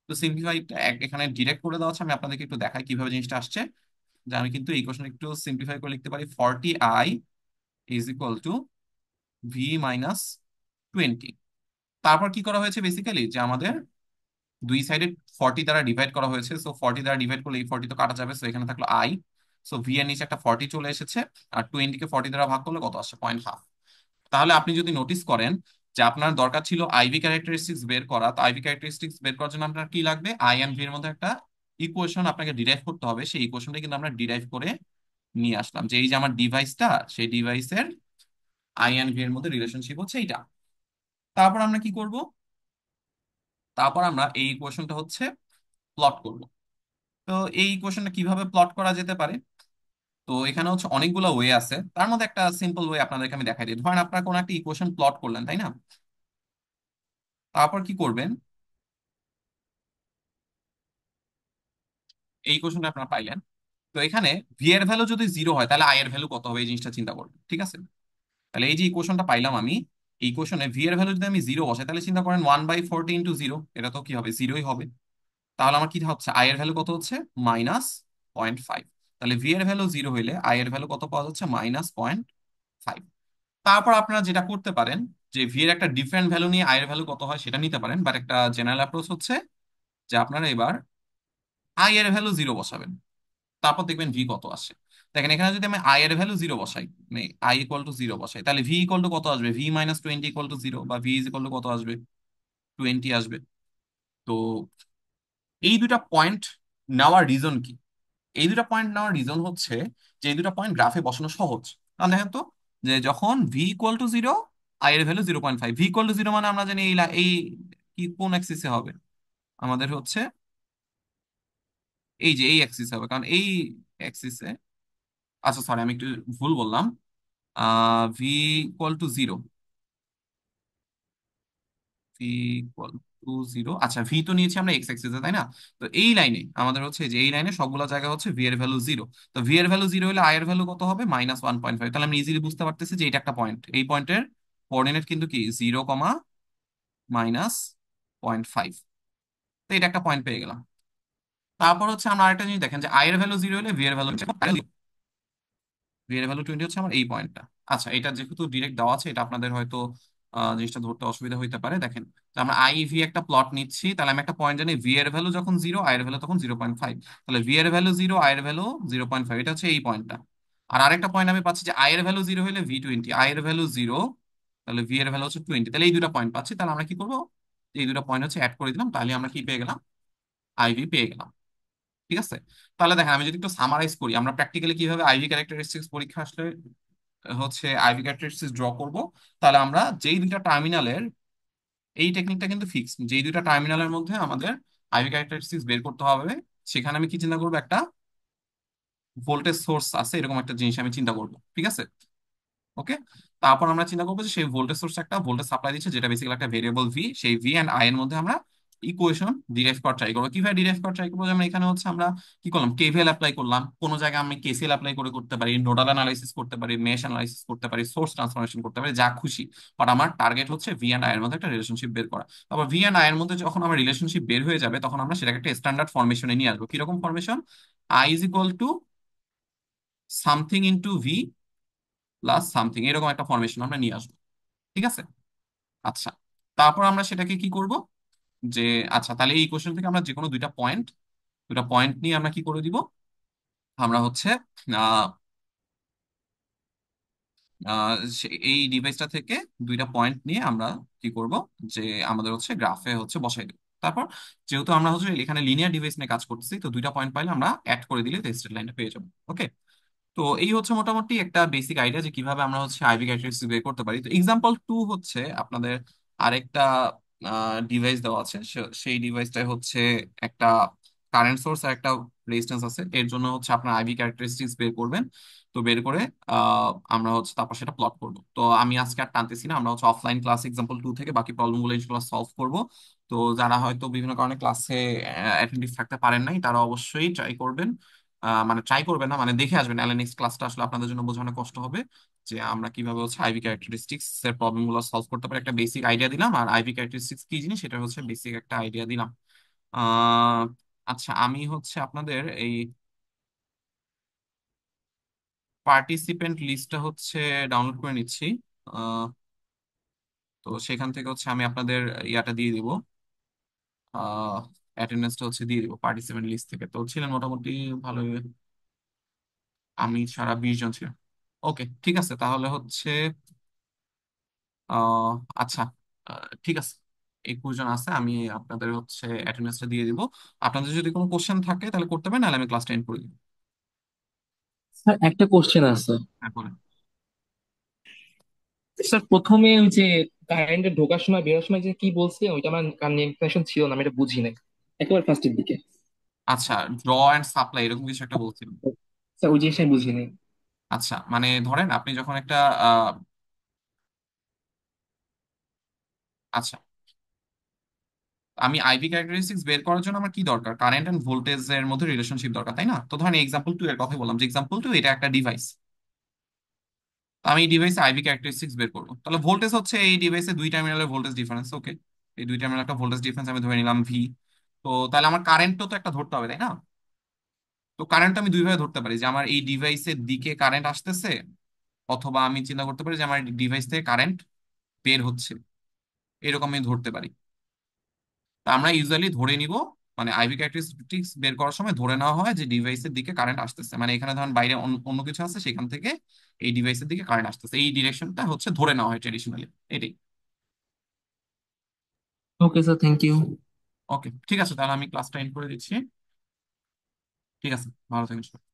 তো সিম্পলিফাই এখানে ডিরেক্ট করে দেওয়া হচ্ছে, আমি আপনাদেরকে একটু দেখাই কিভাবে জিনিসটা আসছে। যে আমি কিন্তু এই ইকুয়েশন একটু সিম্পলিফাই করে লিখতে পারি, 40i is equal to V minus 20। তারপর কি করা হয়েছে বেসিক্যালি, যে আমাদের দুই সাইডে 40 দ্বারা ডিভাইড করা হয়েছে। সো 40 দ্বারা ডিভাইড করলে এই 40 তো কাটা যাবে, সো এখানে থাকলো আই। সো ভি এর নিচে একটা 40 চলে এসেছে। আর 20 কে 40 দ্বারা ভাগ করলে কত আসছে, 0.5। তাহলে আপনি যদি নোটিস করেন যে আপনার দরকার ছিল আইভি ক্যারেক্টারিস্টিক্স বের করা, তো আইভি ক্যারেক্টারিস্টিক্স বের করার জন্য আপনার কি লাগবে, আই এন্ড ভি এর মধ্যে একটা ইকুয়েশন আপনাকে ডিরাইভ করতে হবে। সেই ইকুয়েশনটা কিন্তু আমরা ডিরাইভ করে নিয়ে আসলাম, যে এই যে আমার ডিভাইসটা, সেই ডিভাইসের আই এন্ড ভি এর মধ্যে রিলেশনশিপ হচ্ছে এইটা। তারপর আমরা কি করব, তারপর আমরা এই ইকুয়েশনটা হচ্ছে প্লট করব। তো এই ইকুয়েশনটা কিভাবে প্লট করা যেতে পারে, তো এখানে হচ্ছে অনেকগুলো ওয়ে আছে, তার মধ্যে একটা সিম্পল ওয়ে আপনাদেরকে আমি দেখাই দিই। ধরেন আপনারা কোনো একটা ইকুয়েশন প্লট করলেন, তাই না? তারপর কি করবেন, এই ইকুয়েশনটা আপনারা পাইলেন। তো এখানে ভি এর ভ্যালু যদি 0 হয়, তাহলে আই এর ভ্যালু কত হবে, এই জিনিসটা চিন্তা করবেন, ঠিক আছে? তাহলে এই যে ইকুয়েশনটা পাইলাম আমি, এই ইকুয়েশনে ভি এর ভ্যালু যদি আমি 0 বসাই, তাহলে চিন্তা করেন 1/40 ইন্টু 0, এটা তো কি হবে, 0ই হবে। তাহলে আমার কি হচ্ছে, আই এর ভ্যালু কত হচ্ছে, -0.5। তাহলে ভি এর ভ্যালু 0 হইলে আই এর ভ্যালু কত পাওয়া যাচ্ছে, -0.5। তারপর আপনারা যেটা করতে পারেন, যে ভি এর একটা ডিফারেন্ট ভ্যালু নিয়ে আই এর ভ্যালু কত হয় সেটা নিতে পারেন, বাট একটা জেনারেল অ্যাপ্রোচ হচ্ছে যে আপনারা এবার আই এর ভ্যালু 0 বসাবেন, তারপর দেখবেন ভি কত আসে। দেখেন এখানে যদি আমি আই এর ভ্যালু 0 বসাই, মানে আই ইকুয়াল টু 0 বসাই, তাহলে ভি ইকুয়াল টু কত আসবে, ভি মাইনাস 20 ইকুয়াল টু 0, বা ভি ইজ ইকুয়াল টু কত আসবে, 20 আসবে। তো এই দুটা পয়েন্ট নেওয়ার রিজন কি, এই দুটা পয়েন্ট নেওয়ার রিজন হচ্ছে যে এই দুটা পয়েন্ট গ্রাফে বসানো সহজ। কারণ দেখেন তো, যে যখন ভি ইকুয়াল টু 0, আই এর ভ্যালু 0.5। ভি ইকুয়াল টু 0 মানে আমরা জানি এই কি কোন অ্যাক্সিসে হবে, আমাদের হচ্ছে এই যে এই অ্যাক্সিসে হবে, কারণ এই অ্যাক্সিসে, আচ্ছা সরি আমি একটু ভুল বললাম। V equal to 0, V equal to 0, আচ্ছা ভি তো নিয়েছি আমরা এক্স অ্যাক্সিসে, তাই না? তো এই লাইনে আমাদের হচ্ছে, যে এই লাইনে সবগুলো জায়গা হচ্ছে ভি এর ভ্যালু 0। তো ভি এর ভ্যালু 0 হলে আই এর ভ্যালু কত হবে, -1.5। তাহলে আমি ইজিলি বুঝতে পারতেছি যে এটা একটা পয়েন্ট, এই পয়েন্টের কোঅর্ডিনেট কিন্তু কি 0, -0.5। তো এটা একটা পয়েন্ট পেয়ে গেলাম। তারপর হচ্ছে আমরা আরেকটা জিনিস দেখেন, যে আই এর ভ্যালু 0 হলে ভি এর ভ্যালু, ভি এর ভ্যালু 20 হচ্ছে আমার এই পয়েন্টটা। আচ্ছা, এটা যেহেতু ডিরেক্ট দেওয়া আছে, এটা আপনাদের হয়তো জিনিসটা ধরতে অসুবিধা হইতে পারে। দেখেন, তো আমরা আই ভি একটা প্লট নিচ্ছি, তাহলে আমি একটা পয়েন্ট জানি, ভি এর ভ্যালু যখন 0, আই এর ভ্যালু তখন 0.5। তাহলে ভি এর ভ্যালু 0, আই এর ভ্যালু 0.5, এটা হচ্ছে এই পয়েন্টটা। আর আরেকটা পয়েন্ট আমি পাচ্ছি, যে আই এর ভ্যালু 0 হলে ভি 20, আই এর ভ্যালু 0, তাহলে ভি এর ভ্যালু হচ্ছে 20। তাহলে এই দুটো পয়েন্ট পাচ্ছি, তাহলে আমরা কি করবো, এই দুটো পয়েন্ট হচ্ছে অ্যাড করে দিলাম, তাহলে আমরা কি পেয়ে গেলাম, আইভি পেয়ে গেলাম। ঠিক আছে? তাহলে দেখেন আমি যদি একটু সামারাইজ করি, আমরা প্র্যাকটিক্যালি কিভাবে আইভি ক্যারেক্টারিস্টিক্স পরীক্ষা আসলে হচ্ছে আইভি ক্যারেক্টারিস্টিক্স ড্র করব। তাহলে আমরা যেই দুইটা টার্মিনালের, এই টেকনিকটা কিন্তু ফিক্স, যেই দুইটা টার্মিনালের মধ্যে আমাদের আইভি ক্যারেক্টারিস্টিক্স বের করতে হবে, সেখানে আমি কি চিন্তা করবো, একটা ভোল্টেজ সোর্স আছে, এরকম একটা জিনিস আমি চিন্তা করবো, ঠিক আছে? ওকে। তারপর আমরা চিন্তা করবো যে সেই ভোল্টেজ সোর্স একটা ভোল্টেজ সাপ্লাই দিচ্ছে, যেটা বেসিক্যালি একটা ভেরিয়েবল ভি, সেই ভি এন্ড আই এর মধ্যে আমরা ইকুয়েশন ডিরাইভ করার ট্রাই করবো। কিভাবে ডিরাইভ করার ট্রাই করবো, যেমন এখানে হচ্ছে আমরা কি করলাম, কেভিএল অ্যাপ্লাই করলাম, কোনো জায়গায় আমি কেসিএল অ্যাপ্লাই করে করতে পারি, নোডাল অ্যানালাইসিস করতে পারি, মেশ অ্যানালাইসিস করতে পারি, সোর্স ট্রান্সফরমেশন করতে পারি, যা খুশি। বাট আমার টার্গেট হচ্ছে ভি এন্ড আই এর মধ্যে একটা রিলেশনশিপ বের করা। তারপর ভি এন্ড আই এর মধ্যে যখন আমার রিলেশনশিপ বের হয়ে যাবে, তখন আমরা সেটাকে একটা স্ট্যান্ডার্ড ফরমেশনে নিয়ে আসবো। কিরকম formation, I is equal to something into V plus something, এরকম একটা ফরমেশন আমরা নিয়ে আসবো। ঠিক আছে? আচ্ছা, তারপর আমরা সেটাকে কি করব, যে আচ্ছা তাহলে এই কোশ্চেন থেকে আমরা যে কোনো দুইটা পয়েন্ট নিয়ে আমরা কি করে দিব, আমরা হচ্ছে আহ এই ডিভাইসটা থেকে দুইটা পয়েন্ট নিয়ে আমরা কি করব, যে আমাদের হচ্ছে গ্রাফে হচ্ছে বসাই দেবো। তারপর যেহেতু আমরা হচ্ছে এখানে লিনিয়ার ডিভাইস নিয়ে কাজ করতেছি, তো দুইটা পয়েন্ট পাইলে আমরা অ্যাড করে দিলে স্ট্রেট লাইনটা পেয়ে যাবো। ওকে। তো এই হচ্ছে মোটামুটি একটা বেসিক আইডিয়া যে কিভাবে আমরা হচ্ছে আইভি ক্যারেক্টারিস্টিক বের করতে পারি। তো এক্সাম্পল টু হচ্ছে আপনাদের আরেকটা ডিভাইস দেওয়া আছে, সেই ডিভাইসটাই হচ্ছে একটা কারেন্ট সোর্স আর একটা রেজিস্ট্যান্স আছে। এর জন্য হচ্ছে আপনার আইভি ক্যারেক্টারিস্টিক্স বের করবেন। তো বের করে আমরা হচ্ছে তারপর সেটা প্লট করবো। তো আমি আজকে আর টানতেছি না, আমরা হচ্ছে অফলাইন ক্লাস এক্সাম্পল টু থেকে বাকি প্রবলেমগুলো ইনশাল্লাহ সলভ করবো। তো যারা হয়তো বিভিন্ন কারণে ক্লাসে অ্যাটেন্টিভ থাকতে পারেন নাই, তারা অবশ্যই ট্রাই করবেন। মানে ট্রাই করবেন না, মানে দেখে আসবেন, নাহলে নেক্সট ক্লাসটা আসলে আপনাদের জন্য বোঝানো কষ্ট হবে যে আমরা কিভাবে হচ্ছে আইভি ক্যারেক্টারিস্টিক্স এর প্রবলেম গুলো সলভ করতে পারি। একটা বেসিক আইডিয়া দিলাম, আর আইভি ক্যারেক্টারিস্টিক্স কি জিনিস সেটা হচ্ছে বেসিক একটা আইডিয়া দিলাম। আহ আচ্ছা, আমি হচ্ছে আপনাদের এই পার্টিসিপেন্ট লিস্টটা হচ্ছে ডাউনলোড করে নিচ্ছি। আহ, তো সেখান থেকে হচ্ছে আমি আপনাদের ইয়াটা দিয়ে দিব, অ্যাটেন্ডেন্সটা হচ্ছে দিয়ে দিব পার্টিসিপেন্ট লিস্ট থেকে। তো ছিলেন মোটামুটি ভালো, আমি সারা 20 জন ছিলাম। ওকে, ঠিক আছে তাহলে হচ্ছে আহ আচ্ছা, ঠিক আছে, 21 জন আছে, আমি আপনাদের হচ্ছে অ্যাটেন্ডেন্সটা দিয়ে দিব। আপনাদের যদি কোনো কোশ্চেন থাকে তাহলে করতে পারেন, নাহলে আমি ক্লাসটা এন্ড করে দিব। স্যার একটা কোশ্চেন আছে। হ্যাঁ, বলেন। স্যার প্রথমে ওই যে কারেন্টের ঢোকার সময় বেরোর সময় যে কি বলছে ওইটা আমার কানে ইনফরমেশন ছিল না, আমি এটা বুঝি নাই একেবারে ফার্স্টের দিকে। আচ্ছা, ড্র অ্যান্ড সাপ্লাই এরকম কিছু একটা বলছিলাম। স্যার ওই জিনিসটাই বুঝি নাই। আচ্ছা, মানে ধরেন আপনি যখন একটা আহ, আচ্ছা, আমি আইভি ক্যারেক্টারিস্টিক্স বের করার জন্য আমার কি দরকার, কারেন্ট এন্ড ভোল্টেজের মধ্যে রিলেশনশিপ দরকার, তাই না? তো ধরেন এক্সাম্পল টু এর কথা বললাম, যে এক্সাম্পল টু এটা একটা ডিভাইস। আমি এই ডিভাইসে আইভি ক্যারেক্টারিস্টিক্স বের করবো, তাহলে ভোল্টেজ হচ্ছে এই ডিভাইসে দুই টার্মিনালের ভোল্টেজ ডিফারেন্স। ওকে, এই দুই টার্মিনাল একটা ভোল্টেজ ডিফারেন্স আমি ধরে নিলাম ভি। তো তাহলে আমার কারেন্টও তো একটা ধরতে হবে, তাই না? তো কারেন্ট আমি দুইভাবে ধরতে পারি, যে আমার এই ডিভাইসের দিকে কারেন্ট আসতেছে, অথবা আমি চিন্তা করতে পারি যে আমার ডিভাইস থেকে কারেন্ট বের হচ্ছে, এরকম আমি ধরতে পারি। তা আমরা ইউজুয়ালি ধরে নিব, মানে আইভি ক্যারেক্টারিস্টিক্স বের করার সময় ধরে নেওয়া হয় যে ডিভাইসের দিকে কারেন্ট আসতেছে, মানে এখানে ধরেন বাইরে অন্য কিছু আছে, সেখান থেকে এই ডিভাইসের দিকে কারেন্ট আসতেছে, এই ডিরেকশনটা হচ্ছে ধরে নেওয়া হয় ট্রেডিশনালি। এটাই। Okay sir, thank you. Okay, ঠিক আছে, তাহলে আমি ক্লাসটা এন্ড করে দিচ্ছি। ঠিক আছে, ভালো থাকেন সবাই।